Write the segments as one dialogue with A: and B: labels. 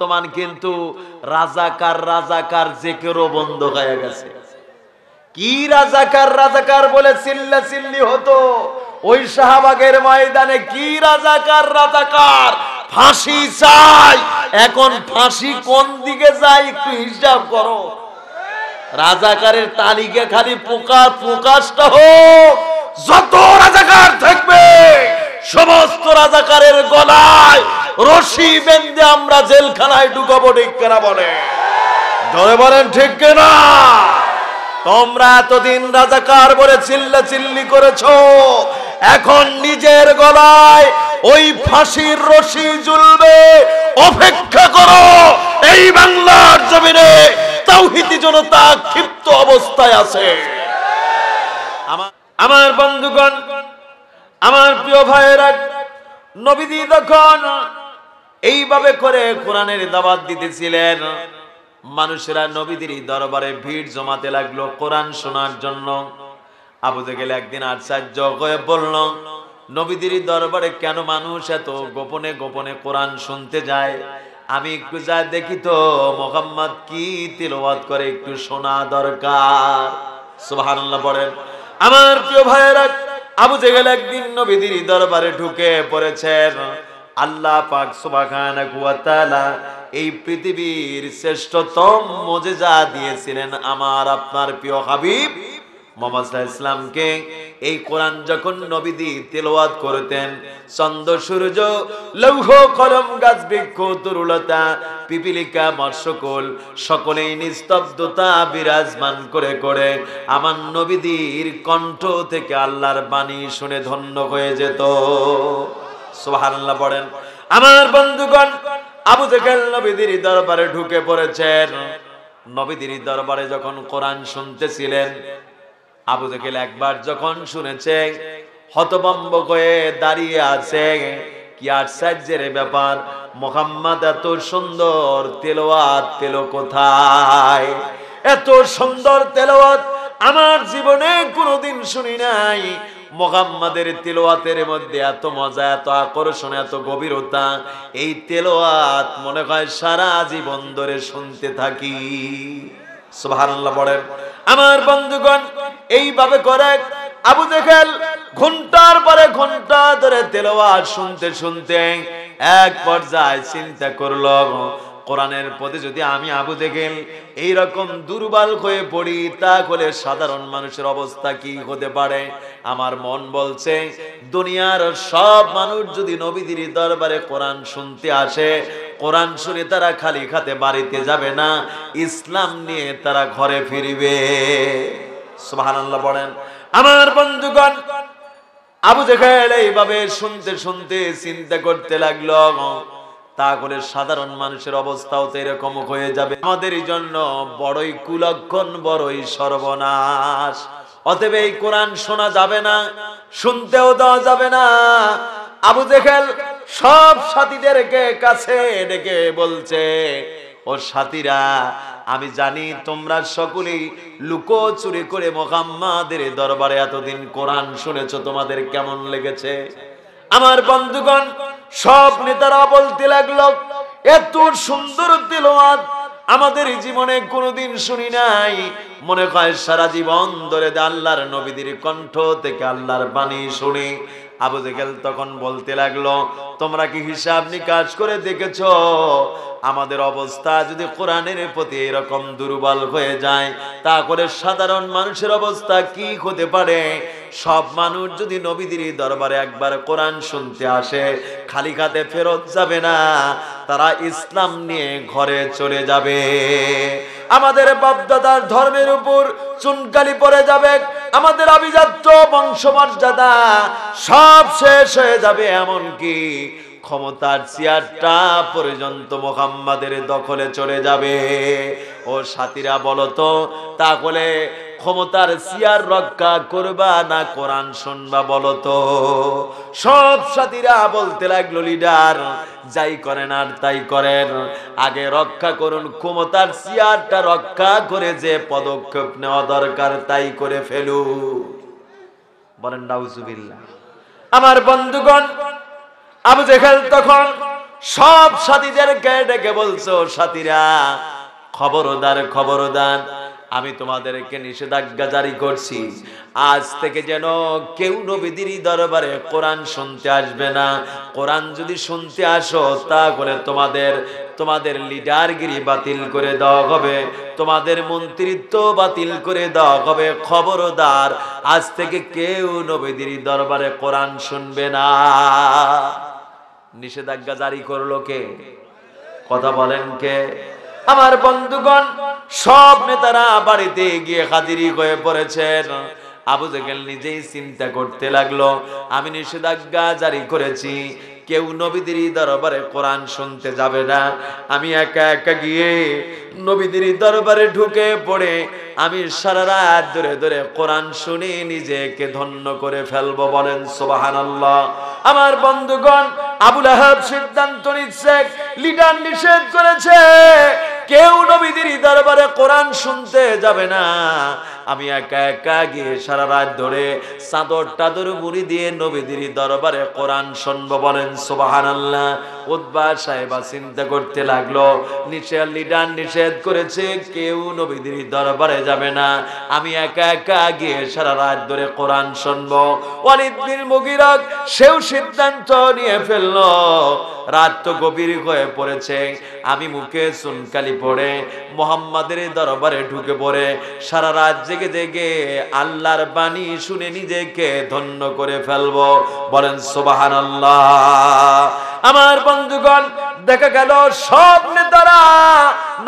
A: বর্তমান কিন্তু রাজাকার রাজাকার জিকিরও বন্ধ হয়ে গেছে। কি রাজাকার রাজাকার বলে চিল্লা চিল্লি হতো ওই শাহবাগের ময়দানে, কি রাজাকার রাজাকার, ফাঁসি চাই। এখন ফাঁসি কোন দিকে যায় একটু হিসাব করো। রাজাকারের তালিকা খালি প্রকাশটা হোক, যত রাজাকার থাকবে সমস্ত রাজাকারের গলায় রশি বেঁধে আমরা জেলখানায় ঢুকাবো, ঠিক কিনা বলে? ধরে বলেন ঠিক কিনা? তোমরা এতদিন রাজাকার বলে চিল্লা চিল্লি করেছো, এখন নিজের গলায় ওই ফাঁসির রশি ঝুলবে। অপেক্ষা করো, এই বাংলার জমিনে তাওহীদি জনতা ক্ষিপ্ত অবস্থায় আছে। আমার বন্ধুগণ, আমার প্রিয় ভাইয়েরা, নবীজি যখন এইভাবে করে কোরআনের দাওয়াত দিতেছিলেন, মানুষেরা নবীদের দরবারে ভিড় জমাতে লাগলো কোরআন শোনার জন্য। আবু জেহেল একদিন আশ্চর্য হয়ে বলল, নবীদের দরবারে কেন মানুষ এত গোপনে গোপনে কোরআন শুনতে যায়? আমি একটু যা দেখি তো মুহাম্মদ কি তিলাওয়াত করে, একটু শোনা দরকার। সুবহানাল্লাহ বলেন। আমার প্রিয় ভাইয়েরা, আবু জেহেল একদিন নবীদের দরবারে ঢুকে পড়েছেন। আল্লাহ পাক সুবহানাহু ওয়া তাআলা এই পৃথিবীর শ্রেষ্ঠতম মুজিজা দিয়েছিলেন আমার আপনার প্রিয় হাবিব মুহাম্মদ সাল্লাল্লাহু আলাইহি ওয়াসাল্লামকে। এই কোরআন যখন নবীজি তেলাওয়াত করতেন, চন্দ্র সূর্য লৌহ কলম গাছ বৃক্ষ তরুলতা পিপিলিকা মৎস্যকুল সকলেই নিস্তব্ধতা বিরাজমান করে করে আমার নবীজির কণ্ঠ থেকে আল্লাহর বাণী শুনে ধন্য হয়ে যেত। সুবহানাল্লাহ পড়েন। আমার বন্ধুগণ, আবু জেহেল নবীদের দরবারে ঢুকে পড়েছেন। নবীদের দরবারে যখন কোরআন শুনতেছিলেন, আবু জেহেল একবার যখন শুনেছে হতভম্ব হয়ে দাঁড়িয়ে আছে। কি আশ্চর্যের ব্যাপার, মুহাম্মদ এত সুন্দর তেলাওয়াত পেল কোথায়? এত সুন্দর তেলাওয়াত আমার জীবনে কোনোদিন শুনি নাই। মুহাম্মাদের তেলাওয়াতের মধ্যে এত মজা, এত আকর্ষণ, এত গভীরতা, এই তেলাওয়াত মনে হয় সারা জীবন ধরে শুনতে থাকি। সুবহানাল্লাহ বলেন। আমার বন্ধুগণ, এইভাবে করে আবু জেহেল ঘন্টার পরে ঘন্টা ধরে তেলাওয়াত শুনতে শুনতে এক পর্যায়ে চিন্তা করলো, কোরআনের প্রতি যদি আমি আবু জেহেল এইরকম দুর্বল হয়ে পড়ি, তাহলে সাধারণ মানুষের অবস্থা কি হতে পারে? আমার মন বলছে, দুনিয়ার সব মানুষ যদি নবীদের দরবারে কোরআন শুনতে আসে, কোরআন শুনে তারা খালি হাতে বাড়িতে যাবে না, ইসলাম নিয়ে তারা ঘরে ফিরবে। সুবহানাল্লাহ বলেন। আমার বন্ধুগণ, আবু জেহেল এইভাবে শুনতে শুনতে চিন্তা করতে লাগলো, তাহলে সাধারণ মানুষের অবস্থাও তো এরকম হয়ে যাবে, আমাদের জন্য বড়ই কুলক্ষণ, বড়ই সর্বনাশ। অতএব এই কোরআন শোনা যাবে না, শুনতেও দেওয়া যাবে না। আবু জেহেল সব সাথীদেরকে কাছে ডেকে বলছে, ও সাথীরা, আমি জানি তোমরা সকলেই লুকোচুরি করে মুহাম্মাদের দরবারে এতদিন কোরআন শুনেছো, তোমাদের কেমন লেগেছে? আমার বন্ধুগণ, সব নেতারা বলতে লাগলো, এত সুন্দর তেলাওয়াত আমাদের জীবনে কোনোদিন শুনি নাই। মনে হয় সারা জীবন ধরে আল্লাহর নবীদের কণ্ঠ থেকে আল্লাহর বাণী শুনি। আবু জেহেল তখন বলতে লাগলো, তোমরা কি হিসাব নিকাশ করে দেখেছো আমাদের অবস্থা যদি কোরআনের প্রতি এরকম দুর্বল হয়ে যায়, তাহলে সাধারণ মানুষের অবস্থা কি হতে পারে? সব মানুষ যদি নবীদের দরবারে একবার কোরআন শুনতে আসে, খালি হাতে ফেরত যাবে না, তারা ইসলাম নিয়ে ঘরে চলে যাবে। আমাদের বাপদাদার ধর্মের উপর চুনকালি পড়ে যাবে, আমাদের আভিজাত্য বংশমর্যাদা সব শেষ হয়ে যাবে, এমনকি ক্ষমতার চেয়ারটা পর্যন্ত মুহাম্মাদের দখলে চলে যাবে। ও সাথীরা বলো তো, তাহলে ক্ষমতার চেয়ার রক্ষা করবা না কোরআন শুনবা বলো তো? সব সাথীরা বলতে লাগলো, লিডার যাই করেন আর তাই করেন, আগে রক্ষা করুন ক্ষমতার চেয়ারটা, রক্ষা করে যে পদক্ষেপ নেওয়া দরকার তাই করে ফেলু। বলেন নাউজুবিল্লাহ। আমার বন্ধুগণ, আবু জেহেল তখন সব সাথীদেরকে ডেকে বলছো, সাথীরা খবরদার খবরদার, আমি তোমাদেরকে নিষেধাজ্ঞা জারি করছি, আজ থেকে যেন কেউ নবীদের দরবারে কোরআন শুনতে আসবে না। কোরআন যদি শুনতে আসো তাহলে তোমাদের লিডারগিরি বাতিল করে দেওয়া হবে, তোমাদের মন্ত্রিত্ব বাতিল করে দেওয়া হবে। খবরদার, আজ থেকে কেউ নবীদের দরবারে কোরআন শুনবে না। নিষেধাজ্ঞা জারি করলো কে? কথা বলেন কে? আমার বন্ধুগণ, সব নেতারা বাড়িতে গিয়ে হাজিরি হয়ে পড়েছেন। আবু জেহেল নিজেই চিন্তা করতে লাগলো, আমি নিষেধাজ্ঞা জারি করেছি, কেউ নবীদের দরবারে কোরআন শুনতে যাবে না। আমি একা একা গিয়ে নবীদের দরবারে ঢুকে পড়ে আমি সারা রাত ধরে ধরে কোরআন শুনে নিজেকে ধন্য করে ফেলবো। বলেন সুবহানাল্লাহ। আমার বন্ধুগণ, আবু লাহাব সিদ্ধান্ত নিচ্ছে, লিডার নিষেধ করেছে, কেউ নবীদের দরবারে কোরআন শুনতে যাবে না। আমি একা একা গিয়ে সারা রাত ধরে চাদর টাদর মুড়ি দিয়ে নবীদের দরবারে কোরআন শুনবো। বলেন সুবহানাল্লাহ। উতবা সাহেবা চিন্তা করতে লাগলো, লিডার নিষেধ করেছে, কেউ নবীদের দরবারে যাবে না, আমি একা একা গিয়ে সারা রাত ধরে কোরআন শুনবো। ওয়ালিদ বিন মুগিরা সেও সিদ্ধান্ত নিয়ে ফেললো, রাত তো গভীর হয়ে পড়েছে, আমি মুখে চুনকালি পড়ে মুহাম্মাদের দরবারে ঢুকে পড়ে সারা রাত জেগে জেগে আল্লাহর বাণী শুনে নিজেকে ধন্য করে ফেলবো। বলেন সুবহানাল্লাহ। আমার বন্ধুগণ, দেখা গেল সব নেতারা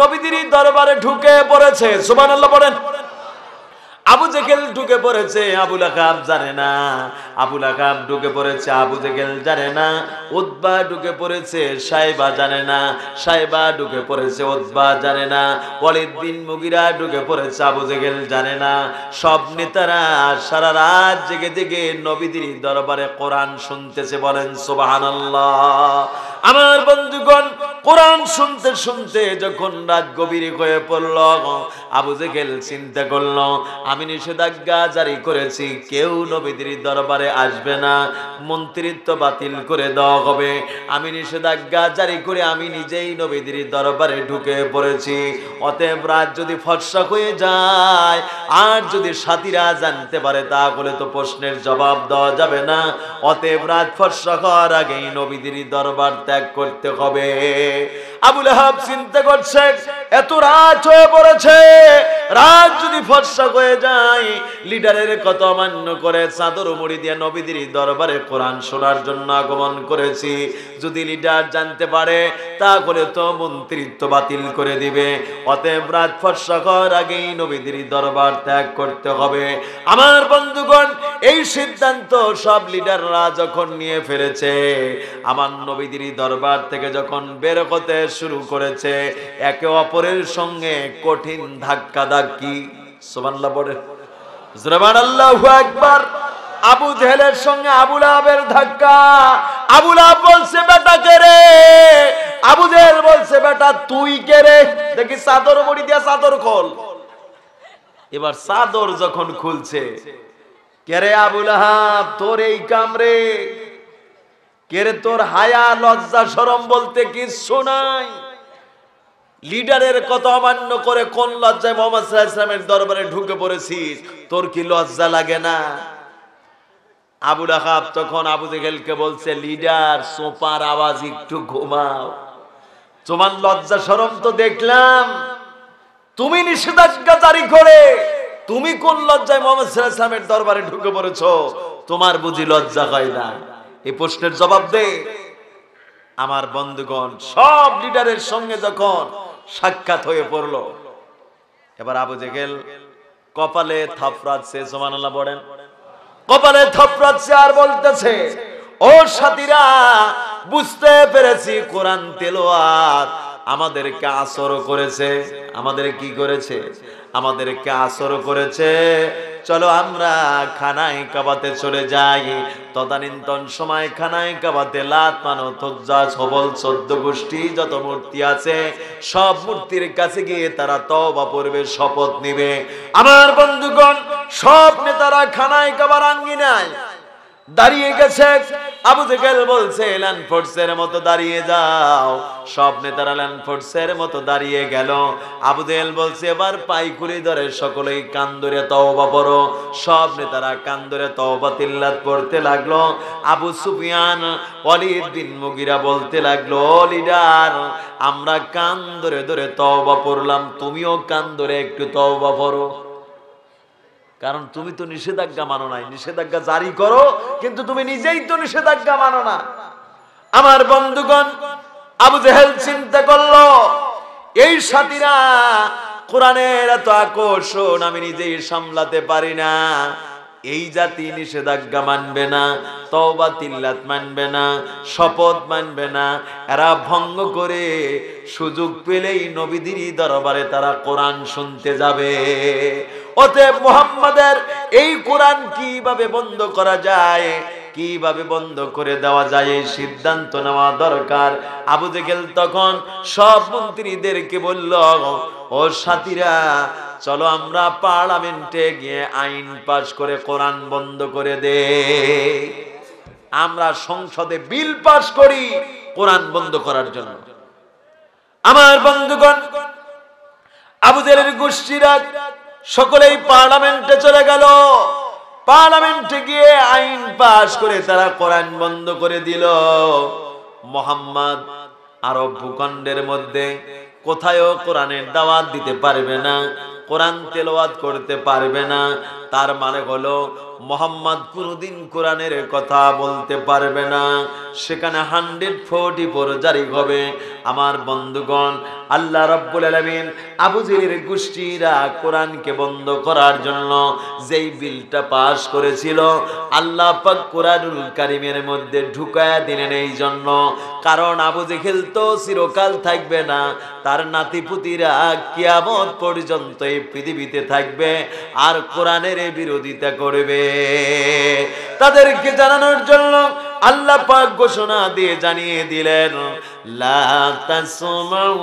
A: নবীদের দরবারে ঢুকে পড়েছে। সুবহানাল্লাহ বলেন। আবু জেহেল ঢুকে পড়েছে, আবু লাহাব জানে না। আবু লাহাব ঢুকে পড়েছে, আবু জেহেল জানে না। উতবা ঢুকে পড়েছে, সাইবা জানে না। সাইবা ঢুকে পড়েছে, উতবা জানে না। ওয়ালিদ বিন মুগিরা ঢুকে পড়েছে, আবু জেহেল জানে না। সব নেতারা সারা রাত জেগে জেগে নবীদের দরবারে কোরআন শুনতেছে। বলেন সুবহানাল্লাহ। আমার বন্ধুগণ, কোরআন শুনতে শুনতে যখন রাত গভীর হয়ে পড়ল, আবু জেহেল চিন্তা করলো, আমি নিষেধাজ্ঞা জারি করেছি, কেউ নবীদের দরবারে আসবে না, মন্ত্রিত্ব বাতিল করে দেওয়া হবে। আমি নিষেধাজ্ঞা জারি করে আমি নিজেই নবীদের দরবারে ঢুকে পড়েছি। অতএব রাত যদি ফর্সা হয়ে যায় আর যদি সাথীরা জানতে পারে তাহলে তো প্রশ্নের জবাব দেওয়া যাবে না। অতএব রাত ফর্সা হওয়ার আগেই নবীদের দরবার ত্যাগ করতে হবে। আবু লাহাব চিন্তা করছে, এত রাত হয়ে পড়েছে, রাত যদি ফর্সা হয়ে যায়, লিডারের কথা অমান্য করে চাদর মুড়ি দিয়ে নবীদের দরবারে কোরআন শোনার জন্য আগমন করেছি, যদি লিডার জানতে পারে তাহলে তো মন্ত্রিত্ব বাতিল করে দিবে। অতএব রাত ফর্সা হওয়ার আগেই নবীদের দরবার ত্যাগ করতে হবে। আমার বন্ধুগণ, এই সিদ্ধান্ত সব লিডাররা যখন নিয়ে ফেলেছে, আমার নবীদের দরবার থেকে যখন বের হতে শুরু করেছে, একে অপরের সঙ্গে কঠিন ধাক্কা ধাক্কি। সুবহানাল্লাহ বলে সুবহানাল্লাহু আকবার। আবু জেহেলের সঙ্গে আবু লাহাবের ধাক্কা। আবু লাহাব বলছে, বেটা কে রে? আবু জেহেল বলছে, বেটা তুই কে রে? দেখি চাদর মুড়ি দিয়া চাদর খোল। এবার চাদর যখন খুলছে, কে রে আবু লাহাব, তোর এই কামরে? কে রে, তোর হায়া লজ্জা শরম বলতে কিচ্ছু নাই? লিডারের কথা অমান্য করে কোন লজ্জায় মুহাম্মদ সাল্লাল্লাহু আলাইহি ওয়াসাল্লামের দরবারে ঢুকে পড়েছিস? তোর কি লজ্জা লাগে না? আবু লাহাব তখন আবু জেহেলকে বলছে, লিডার সোপার আওয়াজ একটু ঘুমাও, তোমার লজ্জা শরম তো দেখলাম, তুমি নিষেধাজ্ঞা জারি করে তুমি কোন লজ্জায় মুহাম্মদ সাল্লাল্লাহু আলাইহি ওয়াসাল্লামের দরবারে ঢুকে পড়েছো? তোমার বুঝি লজ্জা হয় না? এই প্রশ্নের জবাব দে। আমার বন্ধুগণ, সব লিডারের সঙ্গে যখন সাক্ষাৎ হয়ে পড়লো, এবার আবু জেহেল কপালে থাপড়াচ্ছে। সুবহানাল্লাহ বলেন। কপালে থাপড়াচ্ছে আর বলতেছে, ও সাথীরা, বুঝতে পেরেছি কোরআন তেলাওয়াত আমাদেরকে আসর করেছে। আমাদের কি করেছে? আমাদেরকে আসর করেছে। চলো আমরা খানায় কাবাতে চলে যাই। তদানীন্তন সময় খানায় কাবাতে লাত, মানত, উজ্জা, সবল 14 গোষ্ঠী যত মূর্তি আছে সব মূর্তির কাছে গিয়ে তারা তওবা করবে, শপথ নিবে। আমার বন্ধুগণ, সব নেতারা খানায় কাবার আঙ্গিনায় দাঁড়িয়ে গেছে। আবু জেহেল বলছে ল্যান্ডফোর্সের মতো দাঁড়িয়ে যাও। সব নেতারা ল্যান্ডফোর্সের মতো দাঁড়িয়ে গেল। আবু জেহেল বলছে এবার পাইকুলি ধরে সকলেই কান ধরে তওবা পড়ো। সব নেতারা কান ধরে তওবা তিল্লাত পড়তে লাগলো। আবু সুফিয়ান ওয়ালিদ বিন মুগিরা বলতে লাগলো, লিডার আমরা কান ধরে ধরে তওবা পড়লাম, তুমিও কান ধরে একটু তওবা পড়ো। কারণ তুমি তো নিষেধাজ্ঞা মানো নাই, নিষেধাজ্ঞা জারি করো কিন্তু তুমি নিজেই তো নিষেধাজ্ঞা মানো না। আমার বন্ধুগণ, আবু জেহেল চিন্তা করলো এই সাথীরা কোরআনের এত আকর্ষণ আমি নিজেই সামলাতে পারি না। এই জাতি নিষেধাজ্ঞা মানবে না, তওবা তিল্লাত মানবে না, শপথ মানবে না, এরা ভঙ্গ করে সুযোগ পেলেই নবীদের দরবারে তারা কোরআন শুনতে যাবে। অতএব মুহাম্মাদের এই কোরআন কিভাবে বন্ধ করা যায়, কিভাবে বন্ধ করে দেওয়া যায় এই সিদ্ধান্ত নেওয়া দরকার। আবু জেহেল তখন সব মন্ত্রীদেরকে বলল, ও সাথীরা চলো আমরা পার্লামেন্টে গিয়ে আইন পাস করে কোরআন বন্ধ করে দে। আমরা সংসদে বিল পাস করি কোরআন বন্ধ করার জন্য। আমার বন্ধুগণ, আবু জেহেলের গোষ্ঠীরা সকলেই পার্লামেন্টে চলে গেল। পার্লামেন্টে গিয়ে আইন পাস করে তারা কোরআন বন্ধ করে দিল। মুহাম্মদ আরব ভূখণ্ডের মধ্যে কোথায়ও কোরআনের দাওয়াত দিতে পারবে না, কোরআন তেলাওয়াত করতে পারবে না। তার মানে হলো মুহাম্মদ কোনদিন কোরআনের কথা বলতে পারবে না। সেখানে 144 জারি হবে। আমার বন্ধুগণ, আল্লাহ রাব্বুল আলামিন আবু জেহেলের গোষ্ঠীরা কোরআনকে বন্ধ করার জন্য যেই বিলটা পাস করেছিল, আল্লাহ পাক কোরআনুল কারীমের মধ্যে ঢুকায়া দিলেন এই জন্য, কারণ আবু জেহেল তো চিরকাল থাকবে না, তার নাতিপুতিরা কিয়ামত পর্যন্ত এই পৃথিবীতে থাকবে আর কোরআনের বিরোধিতা করবে। তাদেরকে জানানোর জন্য আল্লাহ পাক ঘোষণা দিয়ে জানিয়ে দিলেন, লা তাসমাউ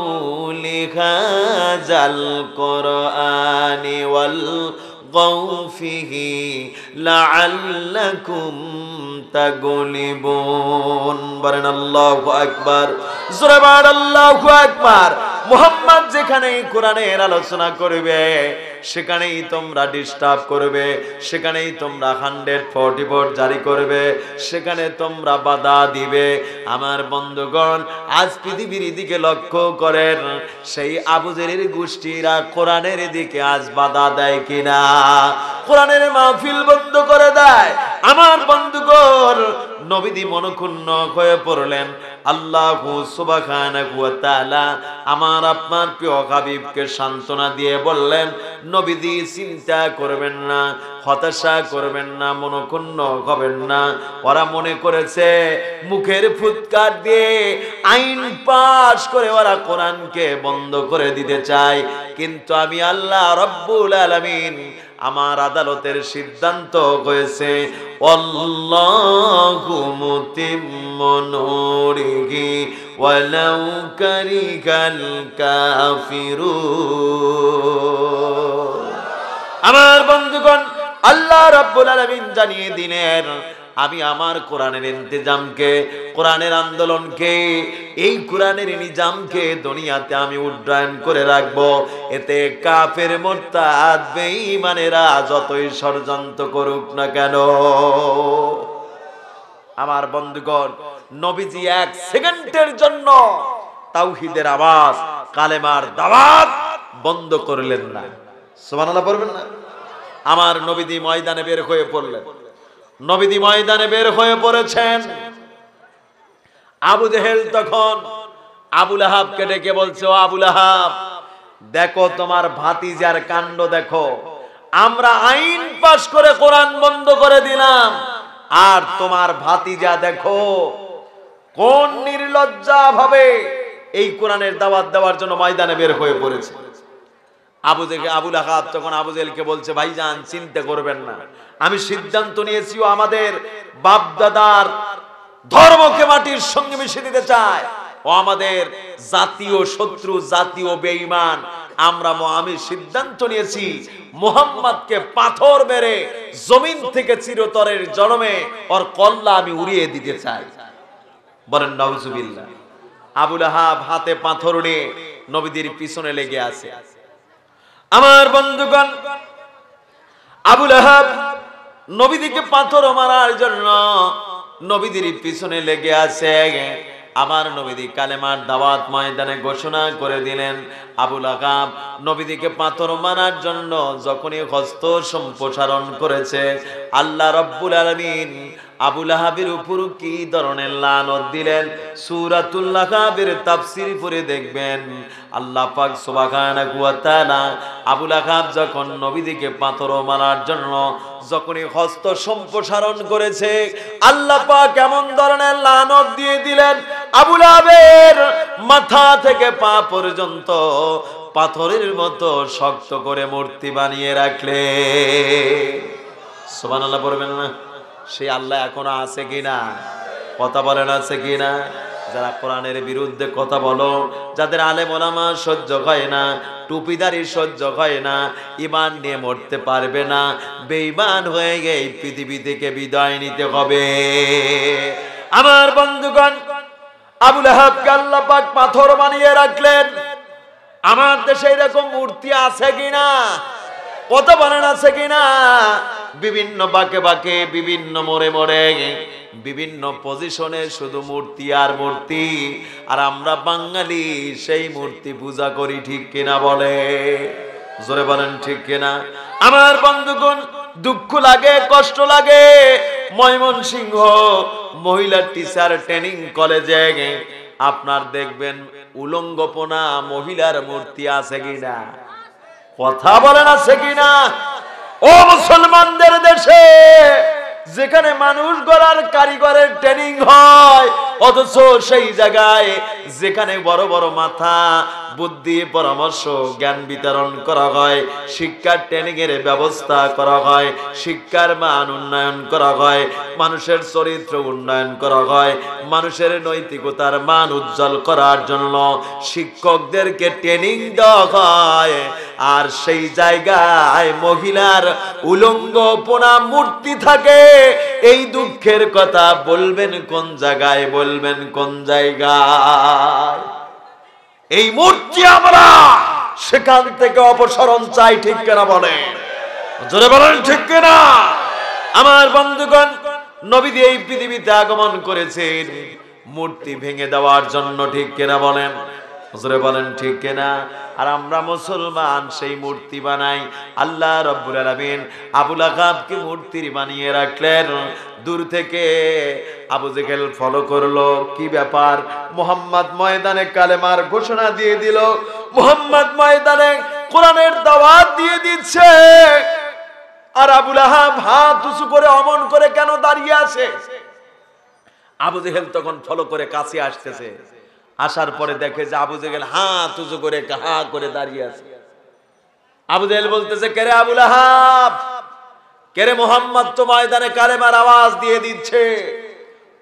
A: লিহাযাল কুরআনি ওয়াল গাউ ফিহি লাআল্লাকুম তাগলিবুন। বলেন আল্লাহু আকবার, জোরে বলেন আল্লাহু আকবার। মুহাম্মদ যেখানেই কোরআনের আলোচনা করবে সেখানেই তোমরা ডিস্টার্ব করবে, সেখানেই তোমরা 144 জারি করবে, সেখানে তোমরা বাধা দিবে। আমার বন্ধুগণ, আজ পৃথিবীর দিকে লক্ষ্য করেন, সেই আবু জেহেলের গোষ্ঠীরা কোরআনের দিকে আজ বাধা দেয় কিনা, কোরআনের মাহফিল বন্ধ করে দেয়। আমার বন্ধুগণ, নবীজি মনক্ষুণ্ণ হয়ে পড়লেন। আল্লাহ সুবহানাহু ওয়া তাআলা আমার আপনার প্রিয় হাবিবকে সান্ত্বনা দিয়ে বললেন, নবীজি চিন্তা করবেন না, হতাশা করবেন না, মনক্ষুণ্ণ হবেন না। ওরা মনে করেছে মুখের ফুৎকার দিয়ে আইন পাস করে ওরা কোরআনকে বন্ধ করে দিতে চায়, কিন্তু আমি আল্লাহ রাব্বুল আলামিন আমার আদালতের সিদ্ধান্ত হয়েছে, আল্লাহু মুতিম্মু নূরিহি ওয়ালাউ কারিহাল কাফিরুন। আমার বন্ধুগণ, আল্লাহ রাব্বুল আলামিন জানিয়ে দিলেন, আমি আমার কোরআনের ইন্তজামকে, কোরআনের আন্দোলনকে, এই কোরআনের নিজামকে দুনিয়াতে আমি উড্ডয়ন করে রাখবো। এতে কাফের মুরতাদ বেঈমানেরা যতই ষড়যন্ত্র করুক না কেন। আমার বন্ধুগণ, নবীজি 1 সেকেন্ডের জন্য তাওহীদের আওয়াজ, কালেমার দাওয়াত বন্ধ করলেন না। সুবহানাল্লাহ পড়বেন না? আমার নবীজি ময়দানে বের হয়ে পড়লেন। নবীজি ময়দানে বের হয়ে পড়েছেন। আবু জেহেল তখন আবু লাহাবকে ডেকে বলছে, ও আবু লাহাব, দেখো তোমার ভাতিজার কাণ্ড দেখো। আমরা আইন পাস করে কোরআন বন্ধ করে দিলাম, আর তোমার ভাতিজা দেখো কোন নির্লজ্জা ভাবে এই কোরআনের দাওয়াত দেওয়ার জন্য ময়দানে বের হয়ে পড়েছে। আবু লাহাব তখন আবু জেহেলকে বলছে, ভাইজান চিন্তা করবেন না, আমি সিদ্ধান্ত নিয়েছি ও আমাদের বাপ দাদার ধর্মকে মাটির সঙ্গে মিশিয়ে দিতে চায়, ও আমাদের জাতীয় শত্রু, জাতীয় বেঈমান, আমি সিদ্ধান্ত নিয়েছি মুহাম্মদকে পাথর মেরে জমিন থেকে চিরতরের জন্মে ওর কল্লা আমি উড়িয়ে দিতে চাই। বলেন নাউজুবিল্লাহ। আবু লাহাব হাতে পাথর নিয়ে নবীদের পিছনে লেগে আছে। আমার বন্ধুগণ, আবু লাহাব নবীদিকে পাথর মারার জন্য নবীদের পিছনে লেগে আছে। আমার নবীদি কালেমার দাওয়াত ময়দানে ঘোষণা করে দিলেন। আবু লাহাব নবীদিকে পাথর মারার জন্য যখনই হস্ত সম্প্রসারণ করেছে, আল্লাহ রাব্বুল আলামিন আবু লাহাবের উপর কি ধরনের লানত দিলেন সূরাতুল লাহাবের তাফসীর পড়ে দেখবেন। আল্লাহ পাক সুবহানাহু ওয়া তাআলা আবু লাহাব যখন নবীদিকে পাথর মারার জন্য যখনই হস্ত সম্প্রসারণ করেছে, আল্লাহ পাক এমন ধরনের লানত দিয়ে দিলেন, আবু লাহাবের মাথা থেকে পা পর্যন্ত পাথরের মতো শক্ত করে মূর্তি বানিয়ে রাখলে। সুবহানাল্লাহ বলবেন না? সেই আল্লাহ এখনো আছে কিনা? কথা বলেন আছে কিনা? যারা কোরআনের বিরুদ্ধে কথা বলো, যাদের আলেম ওলামা সহ্য হয় না, টুপিদারি সহ্য হয় না, ঈমান নিয়ে মরতে পারবে না, বেঈমান হয়ে গিয়ে পৃথিবী থেকে বিদায় নিতে হবে। আমার বন্ধুগণ, আবু লাহাবকে আল্লাহ পাক পাথর বানিয়ে রাখলেন। আমার দেশে এরকম মূর্তি আছে কিনা? কথা বলেন আছে কিনা? বিভিন্ন বাঁকে বাঁকে, বিভিন্ন মোড়ে মোড়ে, বিভিন্ন পজিশনে শুধু মূর্তি আর মূর্তি। আর আমরা বাঙালি সেই মূর্তি পূজা করি, ঠিক কিনা? বলে জোরে বলেন ঠিক কিনা? আমার বন্ধুগণ, দুঃখ লাগে, কষ্ট লাগে। ময়মনসিংহ মহিলা টিচার ট্রেনিং কলেজে আপনার দেখবেন উলঙ্গপনা মহিলার মূর্তি আছে কিনা? কথা বলেন আছে কিনা? ও মুসলমানদের দেশে যেখানে মানুষ গড়ার কারিগরের ট্রেনিং হয়, অথচ সেই জায়গায় যেখানে বড় বড় মাথা, বুদ্ধি, পরামর্শ, জ্ঞান বিতরণ করা হয়, শিক্ষার ট্রেনিং এর ব্যবস্থা করা হয়, শিক্ষার মান উন্নয়ন করা হয়, মানুষের চরিত্র উন্নয়ন করা হয়, মানুষের নৈতিকতার মান উজ্জ্বল করার জন্য শিক্ষকদেরকে ট্রেনিং দেওয়া হয়। আর সেই জায়গায় মহিলার উলঙ্গপনা মূর্তি থাকে। এই দুঃখের কথা বলবেন কোন জায়গায়? বলবেন কোন জায়গায়? এই মূর্তি আমরা সেখান থেকে অপসারণ চাই, ঠিক কিনা? বলেন জোরে বলেন ঠিক কিনা? আমার বন্ধুগণ, নবী এই পৃথিবীতে আগমন করেছেন মূর্তি ভেঙে দেওয়ার জন্য, ঠিক কিনা? বলেন জোরে বলেন ঠিক কিনা? আর আমরা মুসলমান সেই মূর্তি বানাই। আল্লাহ রাব্বুল আলামিন আবু লাহাবকে মূর্তি বানিয়ে রাখলেন। দূর থেকে আবু জেহেল ফলো করলো, কি ব্যাপার? মুহাম্মদ ময়দানে কালেমার ঘোষণা দিয়ে দিল, মুহাম্মদ ময়দানে কোরআনের দাওয়াত দিয়ে দিচ্ছে, আর আবু লাহাব হাত উঁচু করে অমন করে কেন দাঁড়িয়ে আছে? আবু জেহেল তখন ফলো করে কাছে আসতেছে। আসার পরে দেখে যে আবু জেহেল হাত উঁচু করে হা করে দাঁড়িয়ে আছে। আবু জেহেল বলতেছে, কে রে আবু লাহাব? কে রে? মুহাম্মদ তো ময়দানে কালেমার আওয়াজ দিয়ে দিচ্ছে,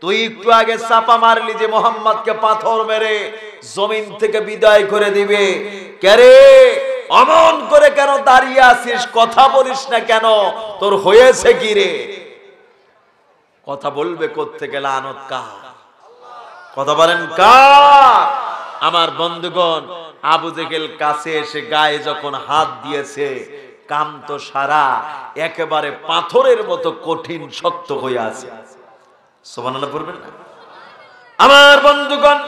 A: তুই একটু আগে চাপা মারলি যে মুহাম্মদকে পাথর মেরে জমিন থেকে বিদায় করে দিবে। কে রে? অমন করে কেন দাঁড়িয়ে আছিস? কথা বলিস না কেন? তোর হয়েছে কি রে? কথা বলবে কোত্থেকে? লানত কার? কথা বলেন কার? আমার বন্ধুগণ, আবু জেহেল কাছে এসে গায়ে যখন হাত দিয়েছে, কান তো সারা একেবারে পাথরের মতো কঠিন শক্ত হয়ে আছে। সুবহানাল্লাহ পড়বেন না? আমার বন্ধুগণ,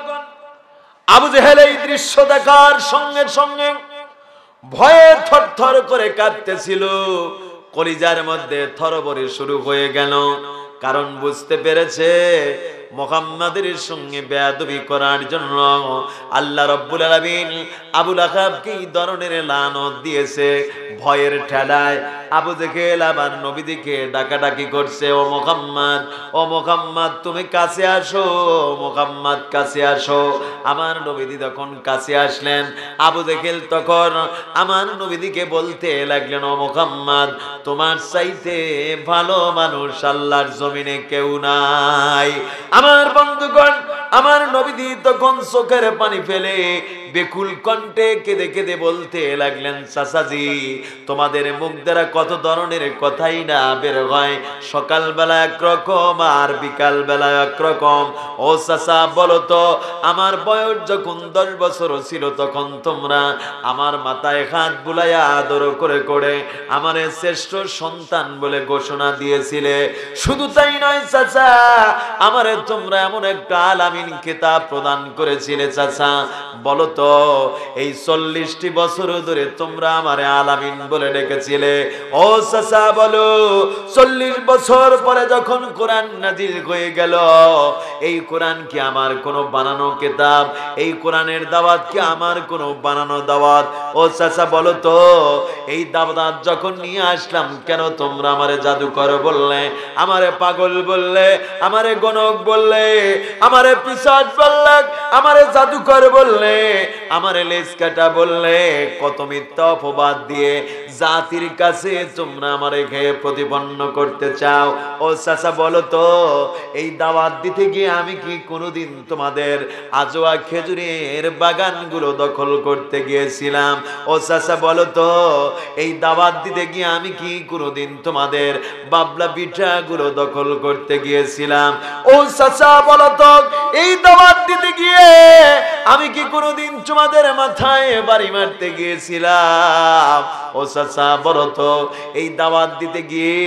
A: আবু জেহেল এই দৃশ্য দেখার সঙ্গে সঙ্গে ভয়ে থরথর করে কাঁপতেছিল। কলিজার মধ্যে থরবরে শুরু হয়ে গেল, কারণ বুঝতে পেরেছে মুহাম্মাদের সঙ্গে বেয়াদবি করার জন্য আল্লাহ রাব্বুল আলামিন আবু লাহাবকে এই ধরনের লানত দিয়েছে। ভয়ের ঠেলায় আবু জেহেল আবার নবীদিকে ডাকাডাকি করছে, ও মুহাম্মদ, ও মুহাম্মদ, তুমি কাছে আসো, মুহাম্মদ কাছে আসো। আমার নবীদি তখন কাছে আসলেন। আবু জেহেল তখন আমার নবীদিকে বলতে লাগলেন, ও মুহাম্মদ, তোমার চাইতে ভালো মানুষ আল্লাহর জমিনে কেউ নাই। আমার বন্ধুগণ, আমার নবীদি তখন চোখের পানি ফেলে বেকুল কণ্ঠে কেঁদে কেঁদে বলতে লাগলেন, চাচাজি তোমাদের মুখ দ্বারা কত ধরনের কথাই না বের হয়, সকালবেলা একরকম আর বিকাল বেলা একরকম। ও চাচা বলো তো, আমার বয়স যখন 10 বছর ছিল তখন তোমরা আমার মাথায় হাত বুলাইয়া আদর করে করে আমারে শ্রেষ্ঠ সন্তান বলে ঘোষণা দিয়েছিলে। শুধু তাই নয় চাচা, আমারে তোমরা এমন একটা আলামিন খেতাব প্রদান করেছিলে। চাচা বলো তো, এই 40টি বছর ধরে তোমরা আমারে আলামিন বলে ডেকেছিলে। ও চাচা বলো, 40 বছর পরে যখন কোরআন নাজিল হয়ে গেল, এই কোরআন কি আমার কোনো বানানো কিতাব? এই কোরআনের দাওয়াত কি আমার কোনো বানানো দাওয়াত? ও চাচা বলো তো, এই দাওয়াত যখন নিয়ে আসলাম, কেন তোমরা আমারে জাদুকর বললে, আমারে পাগল বললে, আমারে গণক বললে, আমারে পিশাচ বললে, আমারে জাদুকর বললে, আমারে লেজ কাটা বললে? কত মিথ্যা অপবাদ দিয়ে জাতির কাছে তোমরা আমারে খেয়ে প্রতিপন্ন করতে চাও। ও চাচা বলো তো, এই দাওয়াত দিতে গিয়ে আমি কি কোনোদিন তোমাদের আজোয়া খেজুরের বাগানগুলো দখল করতে গিয়েছিলাম? ও চাচা বলো তো, এই দাওয়াত দিতে গিয়ে আমি কি কোনোদিন তোমাদের বাবলা পিঠাগুলো দখল করতে গিয়েছিলাম? ও চাচা বলো তো, এই দাওয়াত দিতে গিয়ে আমি কি কোনোদিন তোমাদের মাথায় বাড়ি মারতে গিয়েছিলাম? ও চাচা বলো তো, এই দাওয়াত দিতে গিয়ে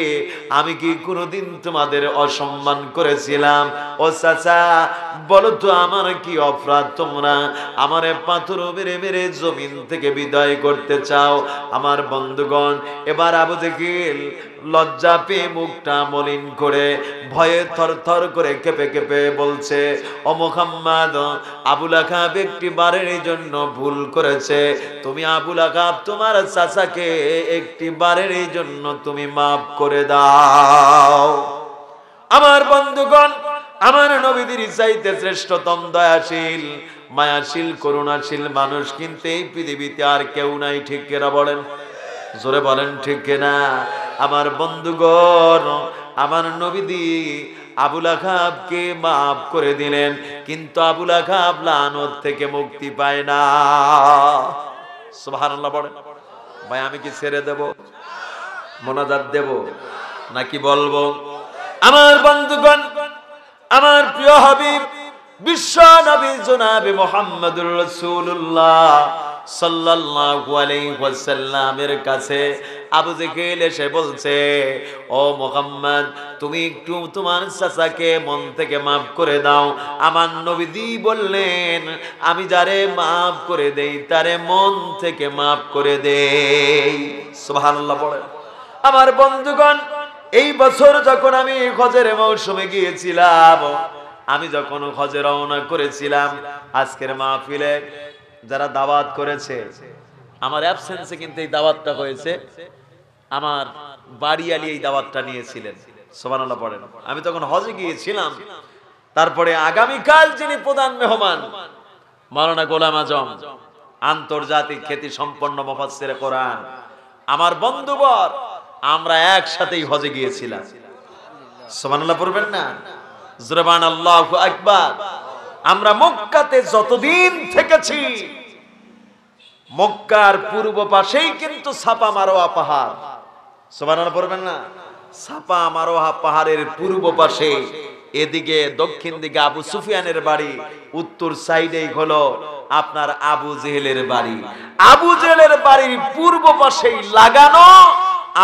A: আমি কি কোনোদিন তোমাদের অসম্মান করেছিলাম? ও চাচা বলো তো, আমার কি অপরাধ তোমরা আমারে পাথর মেরে মেরে জমিন থেকে বিদায় করতে চাও? আমার বন্ধুগণ, এবার আবু জেহেল লজ্জা পেয়ে মুখটা মলিন করে ভয়ে থরথর করে কেঁপে কেঁপে বলছে, ও মুহাম্মদ, আবুল আহাব একটি বারের জন্য ভুল করেছে, তুমি আবুল আহাব তোমার চাচাকে একটি বারের জন্য তুমি মাফ করে দাও। আমার বন্ধুগণ, আমার নবীদের চাইতে শ্রেষ্ঠতম দয়াশীল, মায়াশীল, করুণাশীল মানুষ কিন্তু এই পৃথিবীতে আর কেউ নাই। ঠিক কিনা বলেন? জোরে বলেন ঠিক কিনা? আমার বন্ধুগণ, আমার নবীদি আবুল আহাবকে মাফ করে দিলেন, কিন্তু আবুল আহাব লানত থেকে মুক্তি পায় না। সুবহানাল্লাহ বলেন। ভাই আমি কি ছেড়ে দেব, মোনাজাত দেব, নাকি বলবো? আমার বন্ধুগণ, আমার প্রিয় হাবিব বিশ্ব নবী জনাবে মুহাম্মদুর রাসূলুল্লাহ সাল্লাল্লাহু আলাইহি ওয়াসাল্লামের কাছে আবু জেহেল এসে বলছে, ও মুহাম্মদ, তুমি একটু তোমার চাচাকে মন থেকে মাফ করে দাও। আমার নবীজি বললেন, আমি যারে মাফ করে দেই তারে মন থেকে মাফ করে দেই। সুবহানাল্লাহ বলেন। আমার বন্ধুগণ, এই বছর যখন আমি হজের মৌসুমে গিয়েছিলাম, আমি যখন হজে রওনা করেছিলাম, আজকের মাহফিলে যারা দাওয়াত করেছে, আমার অ্যাবসেন্সে কিন্তু এই দাওয়াতটা হয়েছে। আমার বাড়ি আলী এই দাওয়াতটা নিয়েছিলেন। সুবহানাল্লাহ পড়েন। আমি তখন হজে গিয়েছিলাম। তারপরে আগামীকাল যিনি প্রধান মেহমান, মাওলানা গোলাম আজম, আন্তর্জাতিক খ্যাতি সম্পন্ন মুফাসসিরে কোরআন, আমার বন্ধুবর, আমরা একসাথেই হজে গিয়েছিলাম। সুবহানাল্লাহ পড়বেন না? জুরবান আল্লাহু আকবার। আমরা মক্কাতে যতদিন থেকেছি, মক্কার পূর্ব পাশেই কিন্তু সাফা মারওয়া পাহাড়। সুবহানাল্লাহ পড়বেন না? সাফা মারওয়া পাহাড়ের পূর্ব পাশে, এদিকে দক্ষিণ দিকে আবু সুফিয়ানের বাড়ি, উত্তর সাইডেই হলো আপনার আবু জেহেলের বাড়ি। আবু জেহেলের বাড়ির পূর্ব পাশেই লাগানো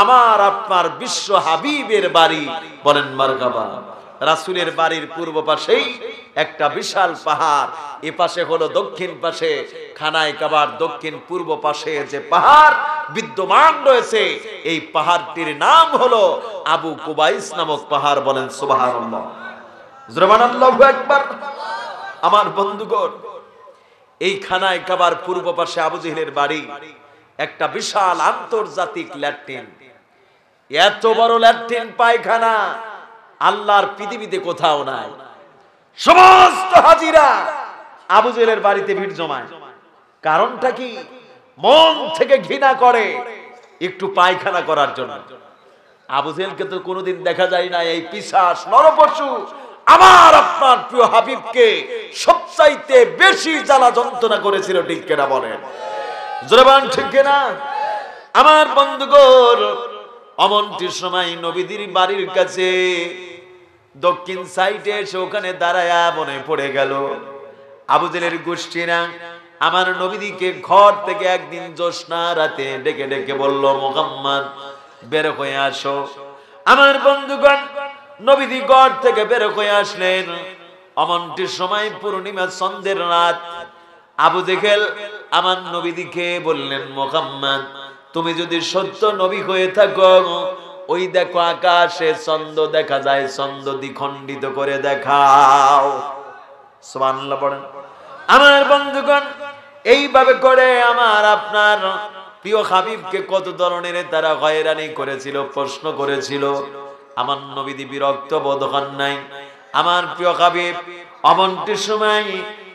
A: আমার আপনার বিশ্ব হাবিবের বাড়ি। বলেন মারহাবা। রাসূলের বাড়ির পূর্ব পাশেই একটা বিশাল পাহাড়, এ পাশে হলো দক্ষিণ পাশে খানায় কাবার দক্ষিণ পূর্ব পাশে যে পাহাড় বিদ্যমান রয়েছে, এই পাহাড়টির নাম হলো আবু কুবাইস নামক পাহাড়। বলেন সুবহানাল্লাহ, সুবহানাল্লাহু আকবার। আমার বন্ধুগণ, এই খানায় কাবার পূর্ব পাশে আবু জেহেলের বাড়ি, একটা বিশাল আন্তর্জাতিক ল্যাট্রিন। এত বড় ল্যাট্রিন পায়খানা আল্লাহর পৃথিবীতে কোথাও নাই। সমস্ত হাজিরা আবু জেহেলের বাড়িতে ভিড় জমায়। কারণটা কি? মন থেকে ঘৃণা করে একটু পায়খানা করার জন্য। আবু জেহেলকে তো কোনোদিন দেখা যায় না, এই পিশাচ নরপশু আমার আপনার প্রিয় হাবিবকে সবচাইতে বেশি জ্বালা যন্ত্রণা করেছিল, ঠিক কিনা বলেন? জোরে বলেন ঠিক কিনা? আমার বন্ধুগণ, অমনটির সময় নবীদের বাড়ির কাছে দক্ষিণ সাইডে এসে ওখানে দাঁড়ায়া মনে পড়ে গেল আবু জেহেলের গোষ্ঠীরা আমার নবীদিকে ঘর থেকে একদিন জ্যোৎস্না রাতে ডেকে ডেকে বলল, মুহাম্মদ বের হয়ে আসো। আমার বন্ধুগণ, নবীদি ঘর থেকে বের হয়ে আসলেন। অমনটির সময় পূর্ণিমা চন্দ্রের রাত। আবু জেহেল আমার নবীদিকে বললেন, মুহাম্মদ তুমি যদি সত্য নবী হয়ে থাকো, ওই দেখো আকাশে চন্দ্র দেখা যায়, চন্দ্র দ্বিখণ্ডিত করে দেখাও। সুবহানাল্লাহ পড়েন। আমার বন্ধুগণ, এইভাবে করে আমার আপনার প্রিয় হাবিবকে কত ধরনের তারা হয়রানি করেছিল, প্রশ্ন করেছিল। আমার নবীদি বিরক্ত বোধ হন নাই। আমার প্রিয় হাবিব অমনটির সময়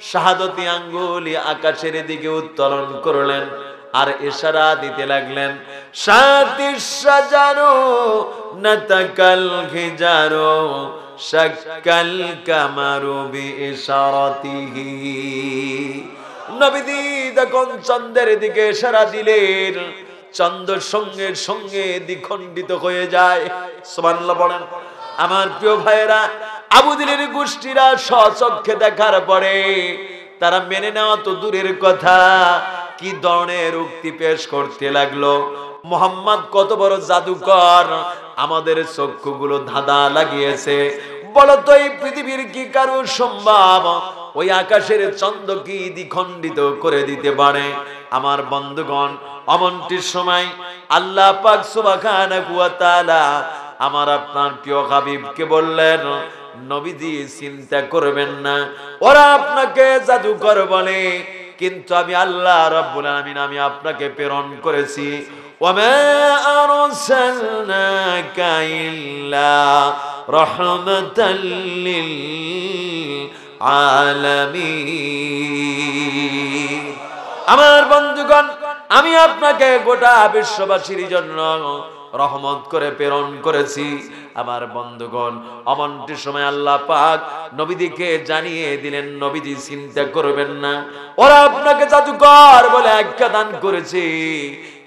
A: শাহাদতি আঙ্গুলি আকাশের দিকে উত্তোলন করলেন আর ইশারা দিতে লাগলেন, শাতিশ সাজারো নাতাকাল হিজারো শাক্কাল কামারু বিইশারাতিহি। নবীজি যখন চন্দ্রের দিকে ইশারা দিলেন, চন্দ্র সঙ্গে সঙ্গে দ্বিখণ্ডিত হয়ে যায়। সুবহানাল্লাহ বলেন। আমার প্রিয় ভাইয়েরা, আবু জেহেলের গোষ্ঠীরা স্বচক্ষে দেখার পরে তারা মেনে নেওয়া তো দূরের কথা, কি ধরনের উক্তি পেশ করতে লাগলো। মুহাম্মদ কত বড় জাদুকর, আমাদের চক্ষুগুলো ধাঁধা লাগিয়েছে। বলো তো এই পৃথিবীর কি কারো সম্ভব ওই আকাশের চন্দ্র কি দ্বিখণ্ডিত করে দিতে পারে? আমার বন্ধুগণ, অমনটির সময় আল্লাহ পাক সুবহানাহু ওয়া তাআলা আমার আপনার প্রিয় হাবিবকে বললেন, নবীজি চিন্তা করবেন না, ওরা আপনাকে জাদুকর বলে, কিন্তু আমি আল্লাহ রাব্বুল আলামিন আমি আপনাকে প্রেরণ করেছি। ওয়ামা আরসালনাকা ইল্লা রাহমাতাল লিল আলামিন। আমার বন্ধুগণ, আমি আপনাকে গোটা বিশ্ববাসীর জন্য রহমত করে প্রেরণ করেছি। আমার বন্ধুগণ, অমনটির সময় আল্লাহ পাক নবীদিকে জানিয়ে দিলেন, নবীজি চিন্তা করবেন না, ওরা আপনাকে জাদুকর বলে আখ্যা দান করেছে,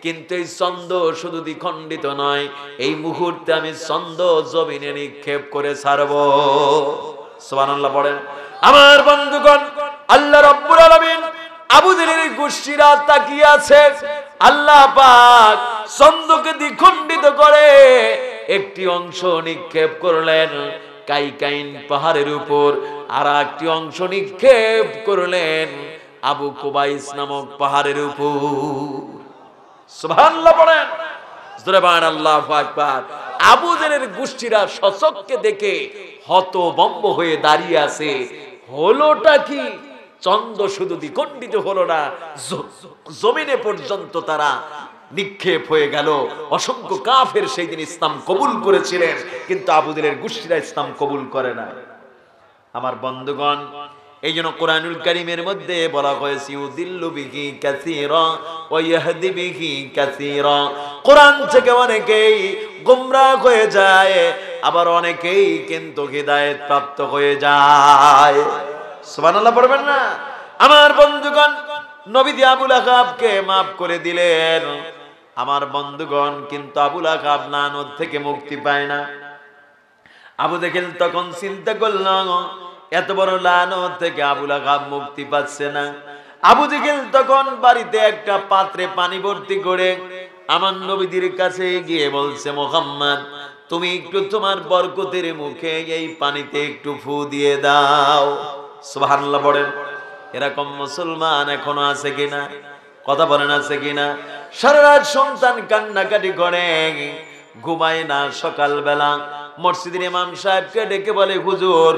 A: কিন্তু এই চন্দ্র শুধু দ্বিখণ্ডিত নয়, এই মুহূর্তে আমি চন্দ্র জমিনে নিক্ষেপ করে ছাড়ব। সুবহানাল্লাহ পড়েন। আমার বন্ধুগণ, আল্লাহ রাব্বুল আলামিন আবু জেহেলের গোষ্ঠীরা তাকিয়ে আছে। আল্লাহ পাক চন্দ্রকে দ্বিখণ্ডিত করে একটি অংশ নিক্ষেপ করলেন কাইকাইন পাহাড়ের উপর, আর একটি অংশ নিক্ষেপ করলেন আবু কুবাইস নামক পাহাড়ের উপর। সুবহানাল্লাহ পড়েন। জোরে বলেন আল্লাহু আকবার। আবু জেহেলের গোষ্ঠীরা সচক্ষে দেখে হতভম্ব হয়ে দাঁড়িয়ে আছে। হলোটা কি? চন্দ্র শুধু দ্বিখণ্ডিত হলো না, জমিনে পর্যন্ত তারা নিক্ষেপ হয়ে গেল। অসংখ্য কাফের সেই দিন ইসলাম কবুল করেছিলেন, কিন্তু আবু জেহেলের গোষ্ঠীরা ইসলাম কবুল করে না। আমার বন্ধুগণ, এই জন্য কোরআনুল কারীমের মধ্যে বলা হয়েছে, ইউদিল্লু বিহি কাসীরা ওয়া ইয়াহদি বিহি কাসীরা। কোরআন থেকে অনেকেই গোমরাহ হয়ে যায়, আবার অনেকেই কিন্তু হিদায়াত প্রাপ্ত হয়ে যায়। সুবহানাল্লাহ পড়বেন না? আমার বন্ধুগণ, নবীজি আবু লাহাবকে maaf করে দিলেন। আমার বন্ধুগণ, কিন্তু আবু লাহাব লানত থেকে মুক্তি পায় না। আবু জেহেল তখন চিন্তা করল, এত বড় লানত থেকে আবু লাহাব মুক্তি পাচ্ছে না। আবু জেহেল তখন বাড়িতে একটা পাত্রে পানি ভর্তি করে আমার নবীজির কাছে গিয়ে বলছে, মুহাম্মদ তুমি একটু তোমার বরকতের মুখে এই পানিতে একটু ফু দিয়ে দাও। সুবহানাল্লাহ পড়েন। এরকম মুসলমান এখনো আছে কিনা? কথা বলেন, আছে কিনা? সারা রাত সন্তান কান্নাকাটি করে, ঘুমায় না। সকালবেলা মসজিদের ইমাম সাহেবকে ডেকে বলে, হুজুর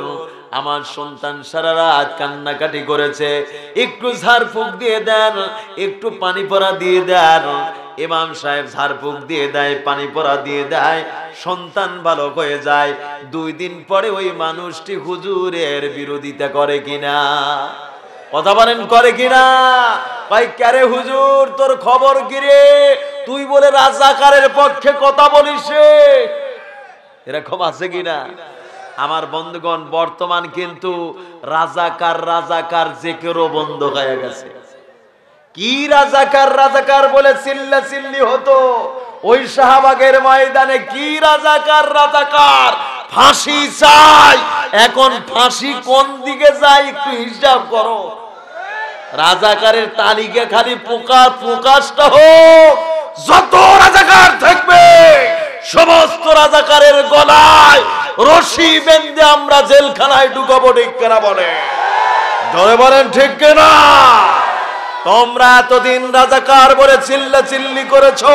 A: আমার সন্তান সারা রাত কান্নাকাটি করেছে, একটু ঝাড়ফুঁক দিয়ে দেন, একটু পানি পড়া দিয়ে দেন। ইমাম সাহেব ঝাড়ফুঁক দিয়ে দেয়, পানি পড়া দিয়ে দেয়, সন্তান ভালো হয়ে যায়। 2 দিন পরে ওই মানুষটি হুজুরের বিরোধিতা করে কিনা? কথা বলেন, করে কিনা? ভাই কারে হুজুর তোর খবর কি রে? তুই বলে রাজাকারের পক্ষে কথা বলিস, এরকম আছে কিনা? আমার বন্ধুগণ, বর্তমান কিন্তু রাজাকার রাজাকার জিকিরও বন্ধ হয়ে গেছে। কি রাজাকার রাজাকার বলে চিল্লা চিল্লি হতো ওই শাহবাগের ময়দানে, কি রাজাকার রাজাকার, ফাঁসি চাই। এখন ফাঁসি কোন দিকে যায় একটু হিসাব করো। রাজাকারের তালিকা খালি প্রকাশটা হোক, যত রাজাকার থাকবে সমস্ত রাজাকারের গলায় রশি বেঁধে আমরা জেলখানায় ঢুকাবো, ঠিক কিনা বলে? ধরে বলেন ঠিক কিনা? তোমরা এতদিন রাজাকার বলে চিল্লা চিল্লি করেছো,